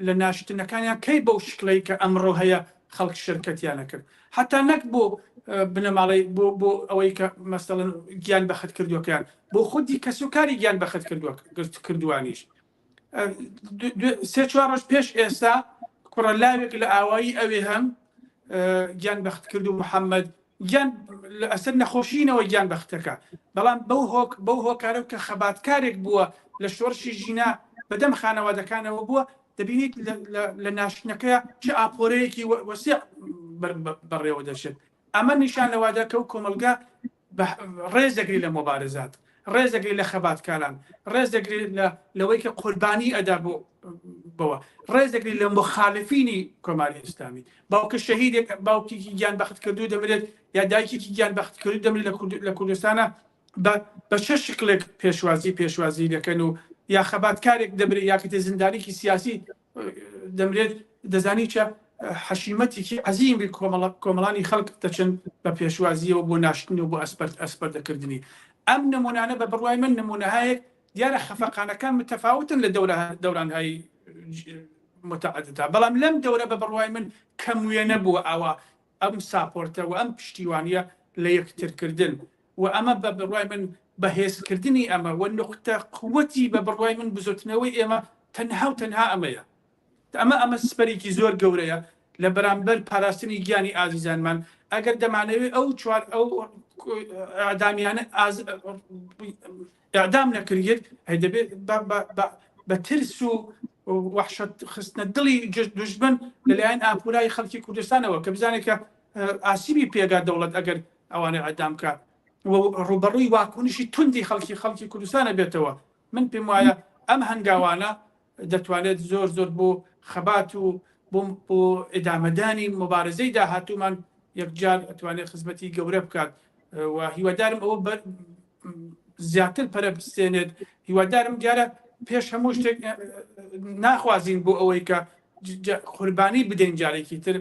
لە ناشتنەکانیان کەی بەو شکلەی کە ئەمڕۆ هەیە خەڵک شرکەتیانە کرد حتا نەک بۆ بنەماڵی بۆ ئەوەی کە مەسەڵەن گیان بەخت کردوەکەیان بۆ خودی کەسوکاری گیان بەخت کردوانیش سێ چوار ڕۆژ پێش ئێستا کوڕە لاوێک لە ئاوایی ئەوێ هەم گیان بەخت کرد و محەممەد گیان ئەسەر نەخۆشینەوە گیان بەختەکە بەڵام بەو هۆکارە کە خەباتکارێک بووە لە شۆڕشی ژینا بەدەم خانەوادەکانەوە بووە دەبینیت لە ناشتنەکەی چه ئاپۆرەیەکی وەسیع بەڕێوە دەچێت ئەمە نیشانەوادەکە و کۆمەلگا ڕێزەگری لە مۆبارزات ڕێزەگری لە خەباتکاران ڕێزەگری لەوەی کە قوربانی ئەدا بەوە ڕێزەگری لە مخالفینی کۆماری ئیسلامی باوکە شەهیدێک باوکێکی گیان بەخت کردو دەبرێت یا دایکێکی گیان بەخت کردو دەبرێت لە کوردستانە بە چه شکلێک پێشوازی دەکەن و یا خەباتکارێک دەبرێت یاکەتە زیندانێکی سیاسی دەمرێت دەزانی چە حەشیمەتێکی عەزیمی کۆمەڵانی خەڵک دەچن بە پێشوازیەوە بۆ ناشتن و بۆ ئەسپەردەکردنی ئەم نمونانە بە بڕوای من نمونەهایەک دیارە خەفەقانەکان متەفاوتن لە دەورانهای متعددە بەڵام لەم دەورە بە بڕوای من کەم وێنە بووە ئەوە ئەم ساپۆرتە و ئەم پشتیوانیە لە یەکترکردن و ئەمە بە بڕوای من بەهێزکردنی ئەمە و نقطە قووەتی بە بڕوای من بزۆتنەوەی ئێمە تەنها و تەنها ئەمەیە ئەمە سپەرێکی زۆر گەورەیە لە بەرامبەر پاراستنی گیانی ئازیزانمان ئەگەر دەمانەوێت ئەو ئەعدامیانە ئەعدام نەکرێت دەبێت بە ترس و وحشت خستنە دڵی دوژمن لەلایەن ئاپورای خەڵکی کوردستانەوە کە بزانێت کە ئاسیبی پێگا دەوڵەت ئەگەر ئەوانە ئەعدام کات ڕوبەڕووی واکوونیشی توندی خەڵکی کوردستانە بێتەوە من پێم وایە ئەم هەنگاوانە دەتوانێت زۆر بۆ خەبات و بۆ ئێدامەدانی مبارزەی داهاتوومان یەکجار ئەتوانێت خزمەتی گەورە بکات و هیوادارم ئەوە زیاتر پەرە بستێنێت هیوادارم دیارە پێش هەموو شتێک ناخوازین بۆ ئەوەی کە قوربانی بدەین جارێکی تر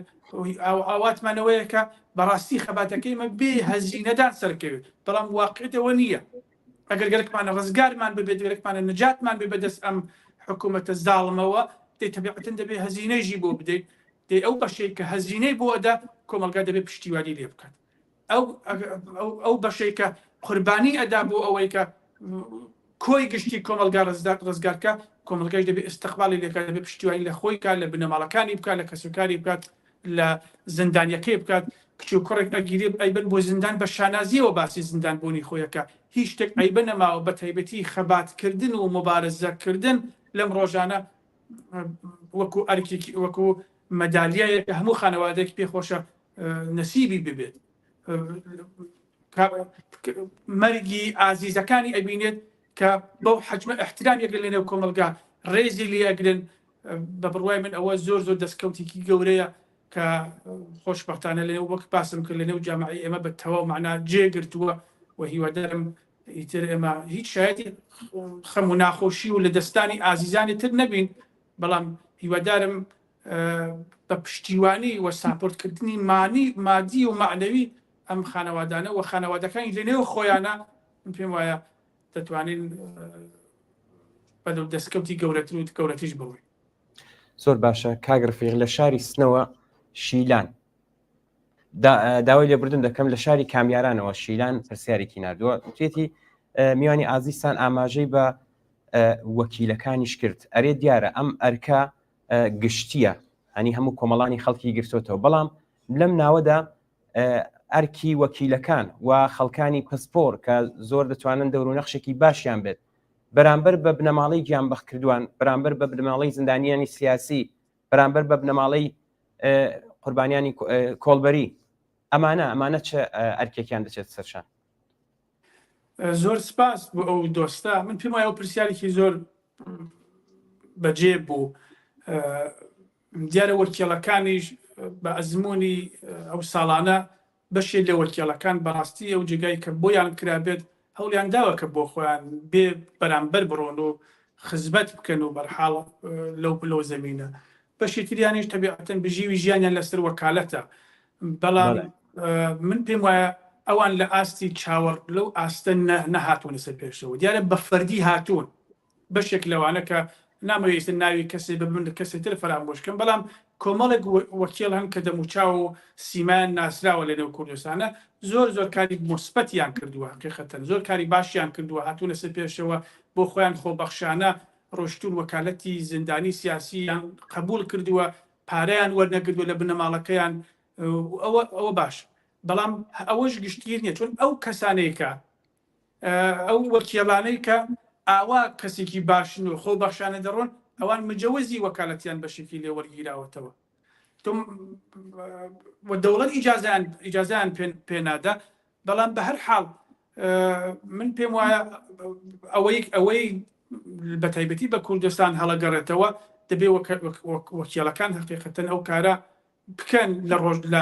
ئاواتمانەوەیە کە بەڕاستی خەباتەکەیمە بێ هەزینەدان سەرکەوێت بەڵام واقعیتەوە نییە ئەگەر گەرەکمانە ڕزگارمان ببێت گەرەکمانە نەجاتمان بێ بەدەست ئەم حکوومەتە زاڵمەوە تەبیعەتەن دەبێت هەزینەیژی بۆ بدەیت ئەو بەشەی کە هەزینەی بۆ ئەدا کۆمەلگا دەبێت پشتیوانی لێ بکات ئەو بەشەی کە قوربانی ئەدا بۆ ئەوەی کە کۆی گشتی کۆمەلگا ڕزگارکە کۆمەلگای دەبێت ئستقبالی لێکات دەبێت پشتیوانی لە خۆی کات لە بنەماڵەکانی بکات لە کەسوکاری بکات لە زندانیەکەی بکات کچ و کوڕێک ئەگیری ئەیبن بۆ زندان بە شانازیەوە باسی زندان بوونی خۆیەکە هیچ شتێک ئەیبە نەماوە بە تایبەتی خەباتکردن و مبارزەکردن لەم ڕۆژانە وەکو ئەرکێکی وەکو مەدالیایەکە هەموو خانەوادەیەک پێخۆشە نەسیبی ببێت مەرگی ئازیزەکانی ئەبینێت کە بەو حەجمە احترامێک لەنێو کۆمەلگا ڕێزی لێگرن بە بڕوای من ئەوە زۆر دەستکەوتێکی گەورەیە کە خۆشبەختانە لەنێو وەک باسم کرد لەنێو جامعی ئێمە بە تەواو معنا جێگرتووە و هیوادارم ئیتر ئێمە هیچ شایەتی خەم و ناخۆشی و لە دەستانی ئازیزانی تر نەبین بەڵام هیوادارم بە پشتیوانی و ساپۆرتکردنی مادی و معنەوی ئەم خانەوادانە و خانەوادەکانی لەنێو خۆیانە پێم وایە دەتوانین بەدەو دەستکەوتی گەورەتر و گەورەتیش بەوەی زۆر باشە کاگرفیق لە شاری سنەوە شیلان داوای لێبوردن دەکەم لە شاری کامیارانەوە شیلان پرسیارێکی نردووە توێتی میوانی ئازیستان ئاماژەی بە وەکیلەکانیش کرد ئەرێ دیارە ئەم ئەرکە گشتیە هەنی هەموو کۆمەڵانی خەڵکی گرتوتەوە بەڵام لەم ناوەدا ئەرکی وەکیلەکان و خەڵکانی پسپۆر کە زۆر دەتوانن دەورونەخشێکی باشیان بێت بەرامبەر بە بنەماڵی گیانبەخت کردوان بەرامبەر بە بنەماڵی زندانیانی سیاسی بەرامبەر بە بنەماڵی قوربانیانی کۆڵبەری ئەمانە چه ئەرکێکیان دەچێت سەرشان زۆر سپاس بۆ ئەو دۆستا من پێم وایە ئەو پرسیارێکی زۆر بەجێ بوو دیارە وەکیڵەکانیش بە ئەزمموی ئەو ساڵانە بەشێ لە وەکیڵەکان بەڕاستی ئەو جێگای کە بۆیان کرابێت هەولیان داوە کە بۆ خۆیان بێ بەرامبەر بڕۆن و خزمەت بکەن و بەرحاڵ لەو زەمینە بەشی تریانیش تەبیعەتەن بژیوی ژیانیان لەسەر وەکالەتە بەڵام من پێم وایە ئەوان لە ئاستی چاوەڕ لەو ئاستە نەهاتوون لەسەر پێشەوە دیارە بە فەردی هاتوون بەشێک لەوانە کە نامەوێستن ناوی کەسێ ببن کەسێک تر فرامۆشکن بەڵام کۆمەڵێک وەکیڵ هەن کە دەموچاو و سیمان ناسراوە لەنێو کوردستانە زۆر کاری مثبەتیان کردووە حقیقەتەن زۆر کاری باشیان کردووە هاتوونە سەر پێشەوە بۆ خۆیان خۆبەخشانە ڕۆشتون وەکالەتی زیندانی سیاسییان قبول کردووە پارەیان وەرنەگردووە لە بنەماڵەکەیان ئەوە باش بەڵام ئەوەش گشتگیر نییە چون ئەو کەسانەیەکە ئەو وەکیڵانەی کە ئاوا کەسێکی باشن و خۆ بەخشانە دەڕۆن ئەوان مجەوەزی وەکالەتیان بەشێکی لێ وەرگیراوەتەوە دەوڵەت ئیجازیان پێنادا بەڵام بە هەر حاڵ من پێم وایە ئەوەی بە تایبەتی بە کوردستان هەڵەگەڕێتەوە دەبێ وەکیڵەکان حقیقەتەن ئەو کارە بکەن لە ڕۆژ لە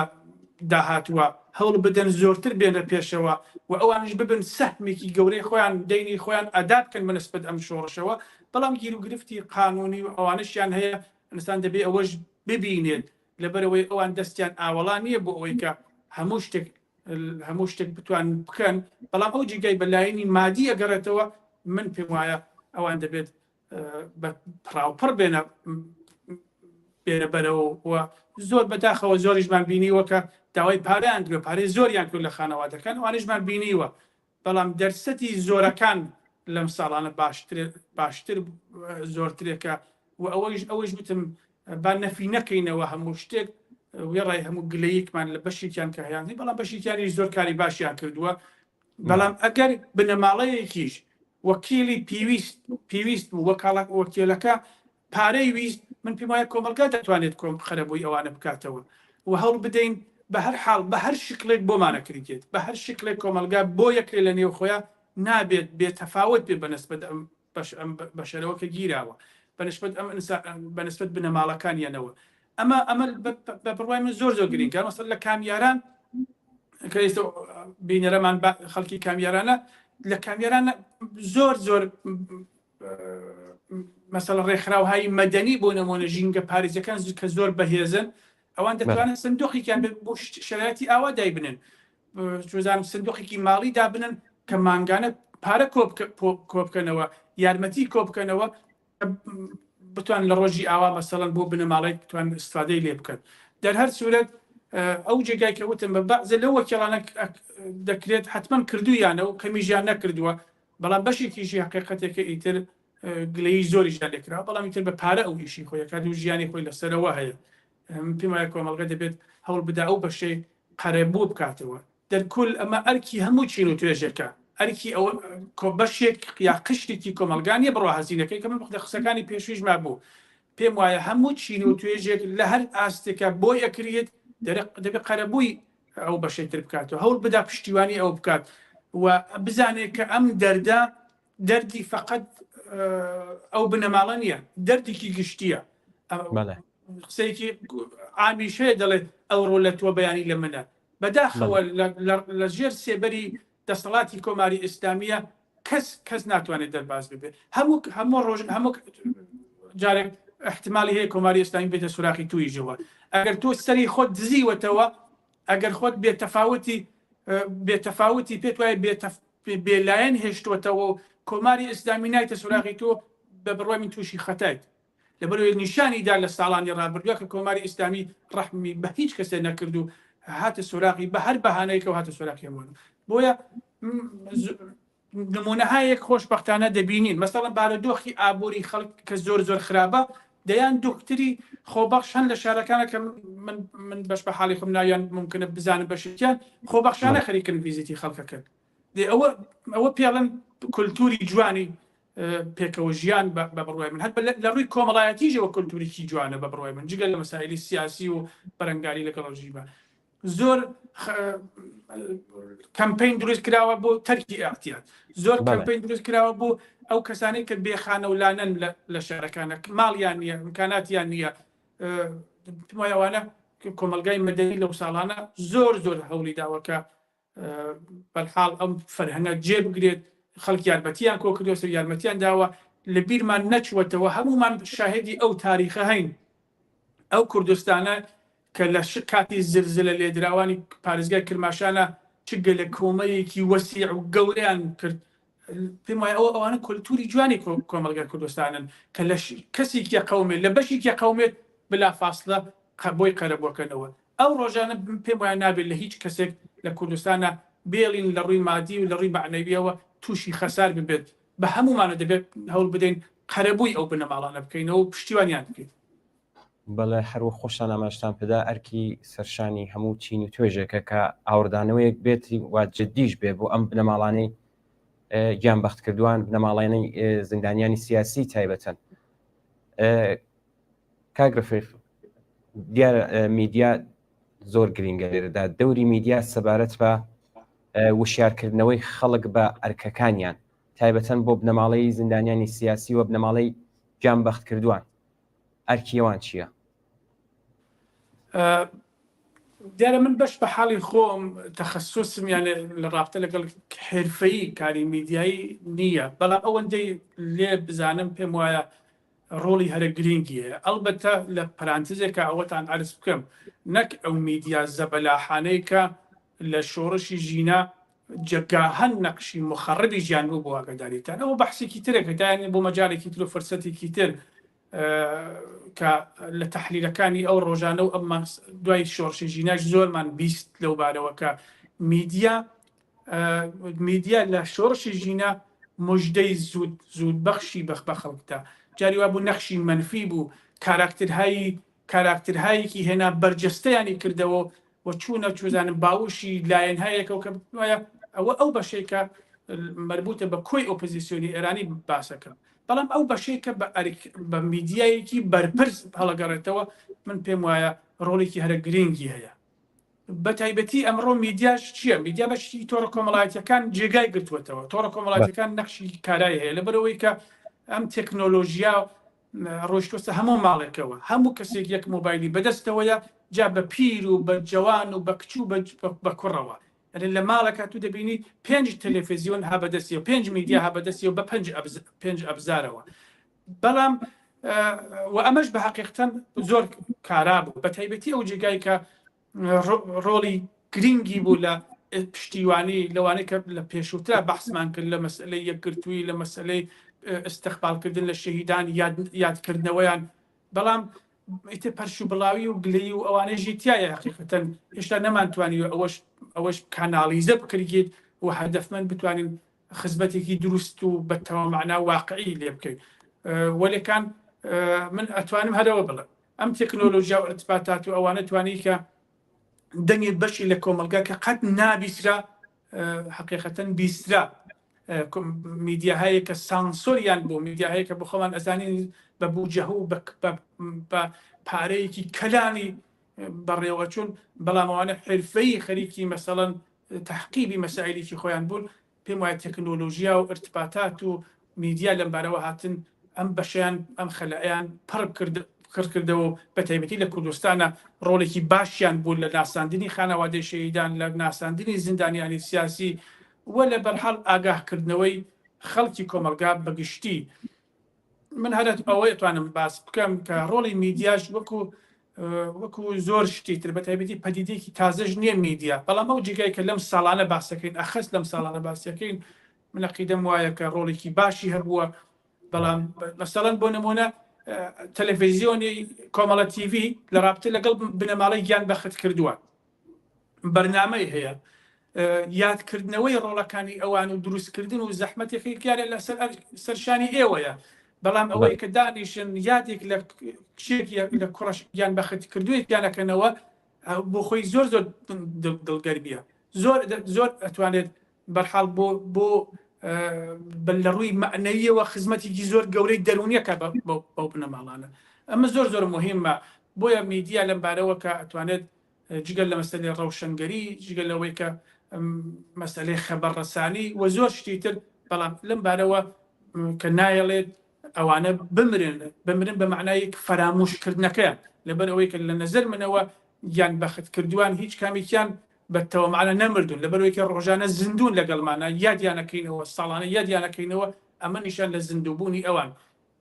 داهاتوە هەوڵ بدەن زۆرتر بێنە پێشەوە و ئەوانش ببن سەهمێکی گەورەی خۆیان دەینی خۆیان ئەدا بکەن بەنسبەت ئەم شۆڕشەوە بەڵام گیر و گرفتی قانونی و ئەوانشیان هەیە ئینسان دەبێ ئەوەش ببینێت لەبەرەوەی ئەوان دەستیان ئاوەڵان نییە بۆ ئەوەی کە هەموو شتێک بتوان بکەن بەڵام ئەو جێگای بەلایەنی مادی ئەگەڕێتەوە من پێم وایە ئەوان دەبێت پراوپڕ بێنە بەرەوە زۆر بەداخەوە زۆریشمان بینیوە کە داوای پارەیان کرد پارەی زۆریان کرد لە خانەوادەکان ئەوانیشمان بینیوە بەڵام دەرسەتی زۆرەکان لەم ساڵانە باشتر زۆرترێکە و ئەوەش بتم با نەفی نەکەینەوە هەموو شتێک وێڕای هەموو گلەیەکمان لە بەشێکیان کە هەیەی بەڵام بەشێکیانی زۆر کاری باشیان کردووە بەڵام ئەگەر بنەماڵەیەکیش وەکیلی پێویست بوو وەکیلەکە پارەی ویست من پێم وایە کۆمەلگا دەتوانێت کۆم خەرەبووی ئەوانە بکاتەوە و هەوڵ بدەین بە هەر حاڵ بە هەر شکلێک بۆمانەکریتێت بە هەر شکلێک کۆمەلگا بۆ یەکرێ لە نێو خۆیان نابێت بێتەفاوت بێ بەنسبەت بەشەرەوە کە گیراوە بەنسبەت بنەماڵەکانیانەوە ئەمە بە بڕوای من زۆر گرینگە مەسەڵ لە کامیاران کە ئێستا بینەرەمان خەڵکی کامیارانە لە کامیارانە زۆر مەسەڵ ڕێکخراوهای مەدەنی بۆ نمونە ژینگە پارێزەکان کە زۆر بەهێزن ئەوان دەتوانن سندوقێکیان بۆ شرایەتی ئاوا دایبنن جوزانم سندوقێکی ماڵی دابنن کە مانگانە پارە کۆبکەنەوە یارمەتی کۆبکەنەوە بتوان لە ڕۆژی ئاوا مەسەڵەن بۆ بنەماڵی بتوان استفادەی لێ بکەن دەرهەر سوورەت ئەو جێگای کە وتم بە بەعزە لەو وەکیڵانە دەکرێت حتمما کردویانە و کەمیژیان نەکردووە بەڵام بەشێکیشی حقیقەتێکە ئیتر گلەیی زۆریشان لێکراوە بەڵام ئیتر بە پارە ئەو ئیشی خۆیەکات و ژیانی خۆی لەسەرەوە هەیە پێم وایە کۆمەڵگە دەبێت هەوڵ بدا ئەو بەشەی قەرەبوو بکاتەوە دەرکول ئەمە ئەرکی هەموو چین و توێژەکە ئەرکی ئەوە بەشێک یا قشتێکی کۆمەلگانیە بڕۆ هەزینەکەی کە من قسەکانی پێشویش مابوو پێم وایە هەموو چین و توێژێک لە هەر ئاستێکە بۆ یەکرێت دەبێت قەرەبووی ئەو بەشەی تر بکاتەوە هەوڵ بدا پشتیوانی ئەو بکات و بزانێت کە ئەم دەردی فقط ئەو بنەماڵە نییە دەردێکی گشتیە قسەیەکی ئامیشەیە دەڵێت ئەوڕۆ لە تۆ بەیانی لە منە بەداخەوە لە ژێر سێبەری دەسەڵاتی کۆماری ئیسلامیە کەس ناتوانێت دەرباز ببێت هەموو ڕۆژ هەموو جارێک احتمالی هەیە کۆماری ئیسلامی بێتە سوراخی تویژەوە ئەگەر تۆ سەری خۆت دزیوەتەوە ئەگەر خۆت بێتەفاوتی پێت وایە بێلایەن هێشتوەتەوە و کۆماری ئیسلامی نایتە سوراخی تۆ بە بڕوای من تووشی خەتایت لەبەرەوەی نیشانیدا لە ساڵانی ڕابردووە کە کۆماری ئیسلامی ڕەحمی بە هیچ کەسێ نەکرد و هاتە سوراخی بە هەر بەهانەیەکەوە هاتە سوراخی هەموو بۆیە نمونەهایەک خۆشبەختانە دەبینین مەسەڵەن بارودۆخی ئابووری خەڵک کە زۆر خراپە دەیان دکتری خۆبەخشان لە شارەکانە کە من بەش بە حاڵی خۆم ناویان ممکنە بزانم بەشتیان خۆبەخشانە خەریکن ڤیزیتی خەڵکەکەن ئەوە پێڵەن کولتوری جوانی پێکەوە ژیان بە بڕوای من هەر لە ڕووی کۆمەڵایەتیژەوە کولتوریکی جوانە بە بڕوای من جگەل لە مەسایلی سیاسی و بەرەنگاری لەگەڵ ژیبە زۆر کەمپین دروست کراوە بۆ تەرکی ئاحتیات زۆر کەمپین دروست کراوە بۆ ئەو کەسانی کە بێخانە و لانەن لە شارەکانە ماڵیان نییە ئیمکاناتیان نییە وایەوانە کۆمەلگای مەدەنی لەو ساڵانە زۆر هەوڵی داوەکە بەرحاڵ ئەم فەرهەنگە جێ بگرێت خەڵک یارمەتیان کۆ کردو سەر یارمەتیان داوە لە بیرمان نەچوەتەوە هەمومان شاهدی ئەو تاریخە هەین ئەو کوردستانە کە لە کاتی زلزلە لێدراوانی پارێزگای کرماشانە چ گەلە کۆمەیەکی وەسیع و گەورەیان کرد پێم وایە ئەوانە کولتوری جوانی کۆمەلگای کوردستانن کە لە کەسێکی قەومێت لە بەشێکی قەومێت بلافاصلە بۆی قەرەبووەکەنەوە ئەو ڕۆژانە پێم وایە نابێت لە هیچ کەسێک لە کوردستانە بێڵین لە ڕووی مادی و لە ڕووی معنەویەوە تووشی خەسار ببێت بە هەمومانە دەبێت هەوڵ بدەین قەرەبووی ئەو بنەماڵانە بکەینەوە و پشتیوانیان بکەین. بەڵێ هەروە خۆشان ئاماژتان پێدا ئەرکی سەرشانی هەموو چین و توێژێکە کە ئاوردانەوەیەک بێتی وا جددیش بێ بۆ ئەم بنەماڵانەی گیان بەخت کردووان بنەماڵانەی زیندانیانی سیاسی تایبەتەن. کاگرفێ دیارە میدیا زۆر گرنگە لێرەدا دەوری میدیا سەبارەت بە وشیارکردنەوەی خەڵک بە ئەرکەکانیان تایبەتەن بۆ بنەماڵەی زیندانیانی سیاسی و بنەماڵەی گیان بەخت کردووان ئەرکیەوان چییە؟ دیارە من بەش بە حاڵی خۆم تەخەسوسم یانە لە ڕابطە لەگەڵ حرفەیی کاری میدیایی نییە بەڵام ئەوەندەی لێ بزانم پێم وایە ڕۆڵی هەرە گرنگیە ئەلبەتە لە پەرانتزێکە ئەوەتان عرض بکەم نەک ئەو میدیا زەبەلاحانەی کە لە شۆڕشی ژینە جگاهەن نەقشی مخەڕبی ژیان بوو بۆ ئاگاداریتان ئەوە بەحسێکی ترێکە دایان بۆ مەجارێکی تر و فرسەتێکی تر کە لە تەحلیلەکانی ئەو ڕۆژانە و ئەمما دوای شۆڕشی ژینەش زۆرمان بیست لەو بارەوە کە میدیا لە شۆڕشی ژینە موژدەی زود بەخشی بە خەڵکدا جاری وا بوو نەخشی منفی بوو کاراکترهایەکی هێنا بەرجەستەیانی کردەوە و چوونە چوزانم باوشی لایەن هەیەکەوە کە وایە ئەو بەشێکە مربوطە بە کۆی ئۆپۆزیسیۆنی ئێرانی باسەکەم بەڵام ئەو بەشێکە بە میدیایەکی بەرپرس هەڵەگەڕێتەوە من پێم وایە ڕۆڵێکی هەرە گرنگی هەیە بە تایبەتی ئەمڕۆ میدیاش چییە؟ میدیا بەشی تۆڕە کۆمەڵایەتەکان جێگای گرتووەتەوە تۆڕە کۆمەڵایەتەکان نەخشی کارایی هەیە لەبەرەوەی کە ئەم تەکنۆلۆژیا ڕۆیشتوەستە هەموو ماڵێکەوە هەموو کەسێک یەک مۆبایلی بەدەستەوەیە جا بە پیر و بە جوان و بە کچوو بە کوڕەوە لە ماڵەکە تو دەبینی 5 تەلەڤیزیۆن هەبەدەستی و 5 میدیا هەبەدەستی و بە 5 ئەبزارەوە بەڵام و ئەمەش بە حەقیقەتەن زۆر کارا بوو بە تایبەتی ئەو جێگای کە ڕۆڵی گرنگی بوو لە پشتیوانی لەوانەیە کە لە پێشووترا بەحسمان کرد لە مەسئلەی یەکگرتووی لە مەسئلەی استقبالکردن لە شەهیدان یادکردنەوەیان بەڵام ئیتر پەرش و بڵاوی و گلەی و ئەوانەی تایە حقیقەتەن هێشتا نەمانتوانی ئەوەش کانالیزە بکرێت و هەدەفمەند بتوانین خزمەتێکی دروست و بەتەواو معنا واقعی لێ بکەین وەلێکان من ئەتوانم هەرەوە بڵێم ئەم تەکنۆلۆژیا و ئەرتباطات و ئەوانە توانی کە دەنگێت بەشی لە کۆمەلگا کە قەت نابیسترا حقیقەتەن بیسترا میدیاهەیە کە سانسۆریان بوو میدیاهەیە کە بۆ خۆمان ئەزانین بە بوجەه و بە پارەیەکی کەلانی بەڕێوەچوون بەڵامەوانە حرفەی خەریکی مەسەڵەن تحقیبی مەسائلێکی خۆیان بوون پێم وایە تەکنۆلۆژیا و ئەرتباطات و میدیا لەم بارەوە هاتن ئەم بەشیان ئەم خەلایان پڕ کردەوە بە تایبەتی لە کوردستانە ڕۆڵێکی باشیان بوون لە ناساندنی خانەوادەی شەهیدان لە ناساندنی زیندانیانی سیاسی وە لە بەرحاڵ ئاگاهکردنەوەی خەڵکی کۆمەلگا بەگشتی من هەرێت ئەوەی توانم باس بکەم کە ڕۆڵی میدیاش وەکو زۆر شتی تر بە تایبەتی پەدیدەیەکی تازەش نییە میدیا بەڵام ئەو جێگای کە لەم ساڵانە باسەکەین ئەخەست لەم ساڵانە باسیەکەین من عەقیدەم وایە کە ڕۆڵێکی باشی هەبووە بەڵام مەسەڵەن بۆ نمونە تەلەڤیزیۆنی کۆمەڵە تیڤ لە رابطە لەگەڵ بنەماڵەی گیان بەخت کردووە بەرنامەی هەیە یادکردنەوەی ڕۆڵەکانی ئەوان و دروستکردن و زەحمەتێکیان لە سەرشانی ئێوەیە بەڵام ئەوەی کە دانیشن یادێک لە کشێک لە کوڕش گیان بەخت کردووی گیانەکەنەوە بۆ خۆی زۆر دڵگەرمیە زۆر ئەتوانێت بەرحاڵ بۆ لە ڕووی معنەویەوە خزمەتێکی زۆر گەورەی دەرونیەکە بەو بنەماڵانە ئەمە زۆر مهمە بۆیە میدیا لەم بارەوە کە ئەتوانێت جگەل لە مەسەلەی ڕەوشنگەری جگەل لەوەی کە مەسەلەی خەبەرڕەسانی و زۆر شتی تر بەڵام لەم بارەوە کە نایەڵێت ئەوانە بمرن بە معنای فەراموشکردنەکەیان لەبەر ئەوەی کە لە نەزەر منەوە یان بەخت کردووان هیچ کامیکیان بەتەوەمانە نەمردون لەبەرەوەی کە ڕۆژانە زیندون لەگەڵمانە یادیانەکەینەوە ساڵانە یادیانەکەینەوە ئەمە نیشان لە زیندووبوونی ئەوان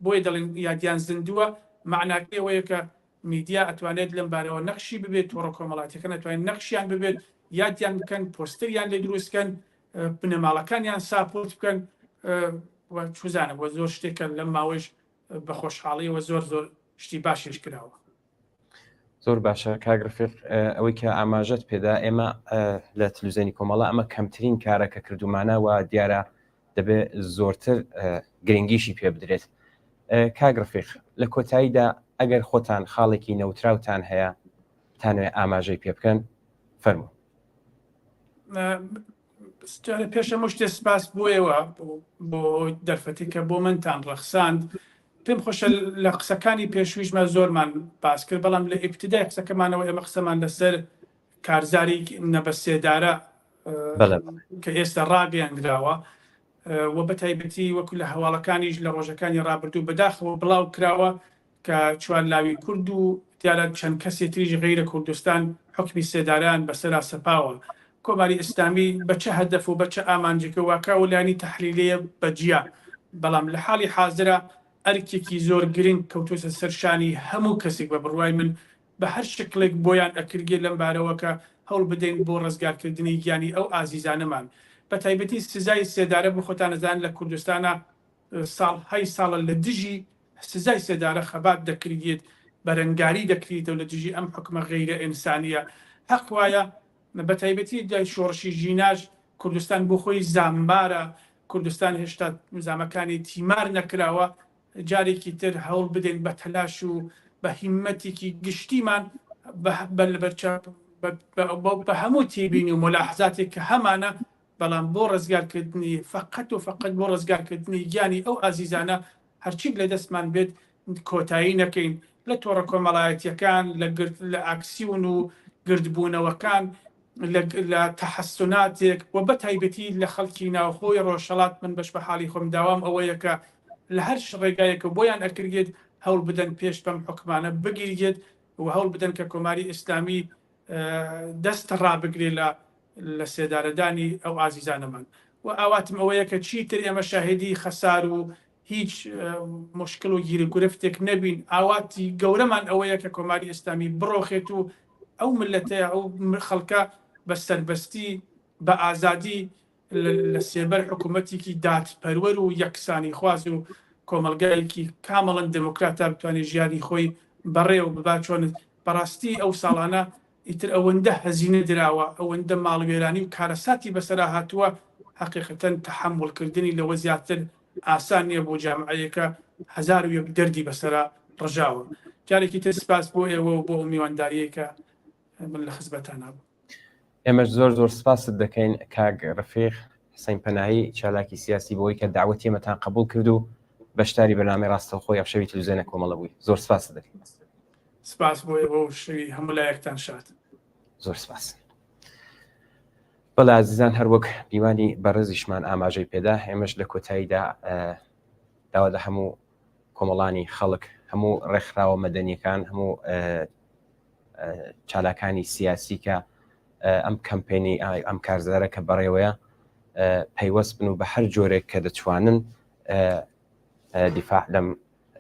بۆیە دەڵێن یادیان زیندووە معناکەی ئەوەیە کە میدیا ئەتوانێت لەم بارەوە نەخشی ببێت تۆڕە کۆمەڵاتیەکە نەتوانێت نەخشیان ببێت یادیان بکەن پۆستەریان لێ دروستکەن بنەماڵەکانیان ساپۆرت بکەن چوزانە بۆ زۆر شتێکە لەم ماوەش بە خۆشحاڵیەوە زۆر شتی باشیش کراوە. زۆر باشە کاگرفق ئەوەی کە ئاماژەت پێدا ئێمە لە تلوزیۆنی کۆمەڵە ئەمە کەمترین کارەکە کردومانەوە دیارە دەبێت زۆرتر گرنگیشی پێ بدرێت. کاگرفق لە کۆتاییدا ئەگەر خۆتان خاڵێکی نەوتراوتان هەیە تانوێ ئاماژەی پێ بکەن فەرموو. پێشە مشتێ سپاس بۆیەوە بۆ دەرفەتی کە بۆ منتان ڕەخساند پێم خۆشە لە قسەکانی پێشویشمە زۆرمان باس کرد بەڵام لە ئیبتیدای قسەکەمانەوە ئێمە قسەمان لەسەر کارزاری نەبەسێدارە کە ئێستا ڕاگەیاندراوە و بە تایبەتی وەکو لە هەواڵەکانیش لە ڕۆژەکانی ڕابردوو بەداخەوە بڵاو کراوە کە چوار لاوی کورد و دیارە چەند کەسێک تریژ غەیرە کوردستان حکمی سێداران بەسەرا سەپاوە کۆماری ئیسلامی بە چه هەدەف و بە چه ئامانجێکە واکە وەلایانی تەحلیلەیە بەجیا بەڵام لە حاڵی حازرە ئەرکێکی زۆر گرنگ کەوتوتە سەرشانی هەموو کەسێک بە بڕوای من بە هەر شکلێک بۆیان ئەکرگێت لەم بارەوە کە هەوڵ بدەین بۆ ڕزگارکردنی گیانی ئەو ئازیزانەمان بە تایبەتی سزای سێدارە بۆ خۆتان نەزان لە کوردستانە ساڵە لە دژی سزای سێدارە خەبات دەکرێت بەرەنگاری دەکرێتەوە لە دژی ئەم حکومە غەیرە ئینسانیە حەق وایە بە تایبەتی لای شۆڕشی ژیناژ کوردستان بۆ خۆی زامبارە کوردستان هێشتا زامەکانی تیمار نەکراوە جارێکی تر هەوڵ بدەین بە تەلاش و بە هیمەتێکی گشتیمان بە هەموو تێبینی و ملاحزاتێک کە هەمانە بەڵام بۆ ڕزگارکردنی فقط بۆ ڕزگارکردنی گیانی ئەو ئازیزانە هەرچی لە دەستمان بێت کۆتایی نەکەین لە تۆڕە کۆمەڵایەتیەکان لە ئاکسیون و گردبوونەوەکان لە تەحەسوناتێک و بە تایبەتی لە خەڵکی ناوخۆی ڕۆژهەڵات من بەش بە حاڵی خۆم داوام ئەوەیە کە لە هەر ڕێگایەکە بۆیان ئەکرێت هەوڵ بدەن پێش بەم حکومانە بگیرێت و هەوڵ بدەن کە کۆماری ئیسلامی دەست ڕابگرێت لە سێدارەدانی ئەو ئازیزانەمان و ئاواتم ئەوەیە کە چیتر ئێمە شاهدی خەسار و هیچ مشکل و گیرگورفتێک نەبین ئاواتی گەورەمان ئەوەیە کە کۆماری ئیسلامی بڕۆخێت و ئەو ملەتەیە ئەو خەڵکە بە سەربەستی بە ئازادی لە سێبەر حکوومەتێکی دادپەروەر و یەکسانی خواز و کۆمەلگایەکی کامەڵەن دموکراتە بتوانێت ژیانی خۆی بەڕێ و ببات چۆن بەڕاستی ئەو ساڵانە ئیتر ئەوەندە هەزینە دراوە ئەوەندە ماڵوێرانی و کارەساتی بەسەرا هاتووە حقیقەتەن تەحمڵکردنی لەوە زیاتر ئاسان نییە بۆ جامعەیەکە 1001 دەردی بەسەرا ڕژاوە جارێکی تر سپاس بۆ ئێوە و بۆ میوانداریەکە من لە خزمەتان نابوو. ئێمەش زۆر سپاست دەکەین کاگ ڕەفیق حسین پەناهی چالاکی سیاسی بۆی کە داوەتی ئێمەتان قبول کرد و بەشداری بەنامەی ڕاستەوخۆی ئەفشەوی تلویزیۆنە کۆمەڵە بووی زۆر سپاس دەکەین. سپاس بۆ ئێوە و شەوی هەموو لایەکتان شاد. زۆر سپاس. بەڵێ عزیزان هەر وەک میوانی بەڕێزیشمان ئاماژەی پێدا ئێمەش لە کۆتاییدا داوا هەموو کۆمەڵانی خەڵک هەموو ڕێکخراوە مەدەنیەکان هەموو چالاکانی سیاسی کە ئەم کەمپینی ئەم کارزارە کە بەڕێوەیە پەیوەست بن و بە هەر جۆرێک کە دەتوانن دیفاع لەم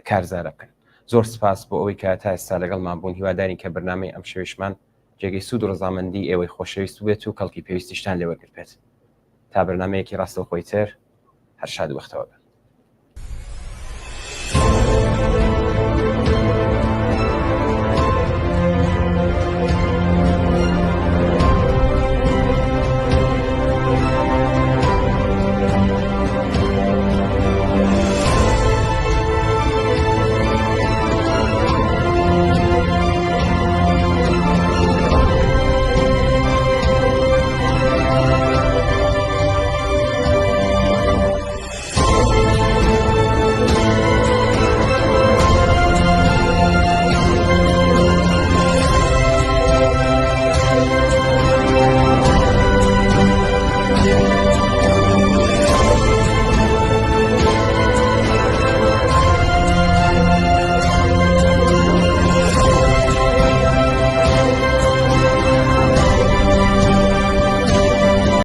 کارزارە بکەن. زۆر سپاس بۆ ئەوەی کە تا ئێستا لەگەڵمان بوون هیواداری کە بەرنامەی ئەم شەویشمان جێگەی سوود و ڕزامەندی ئێوەی خۆشەویست بێت و کەڵکی پێویستیشتان لێوەرگرت بێت تا بەرنامەیەکی ڕاستەوخۆی تر هەر شاد وەختەوە بێت.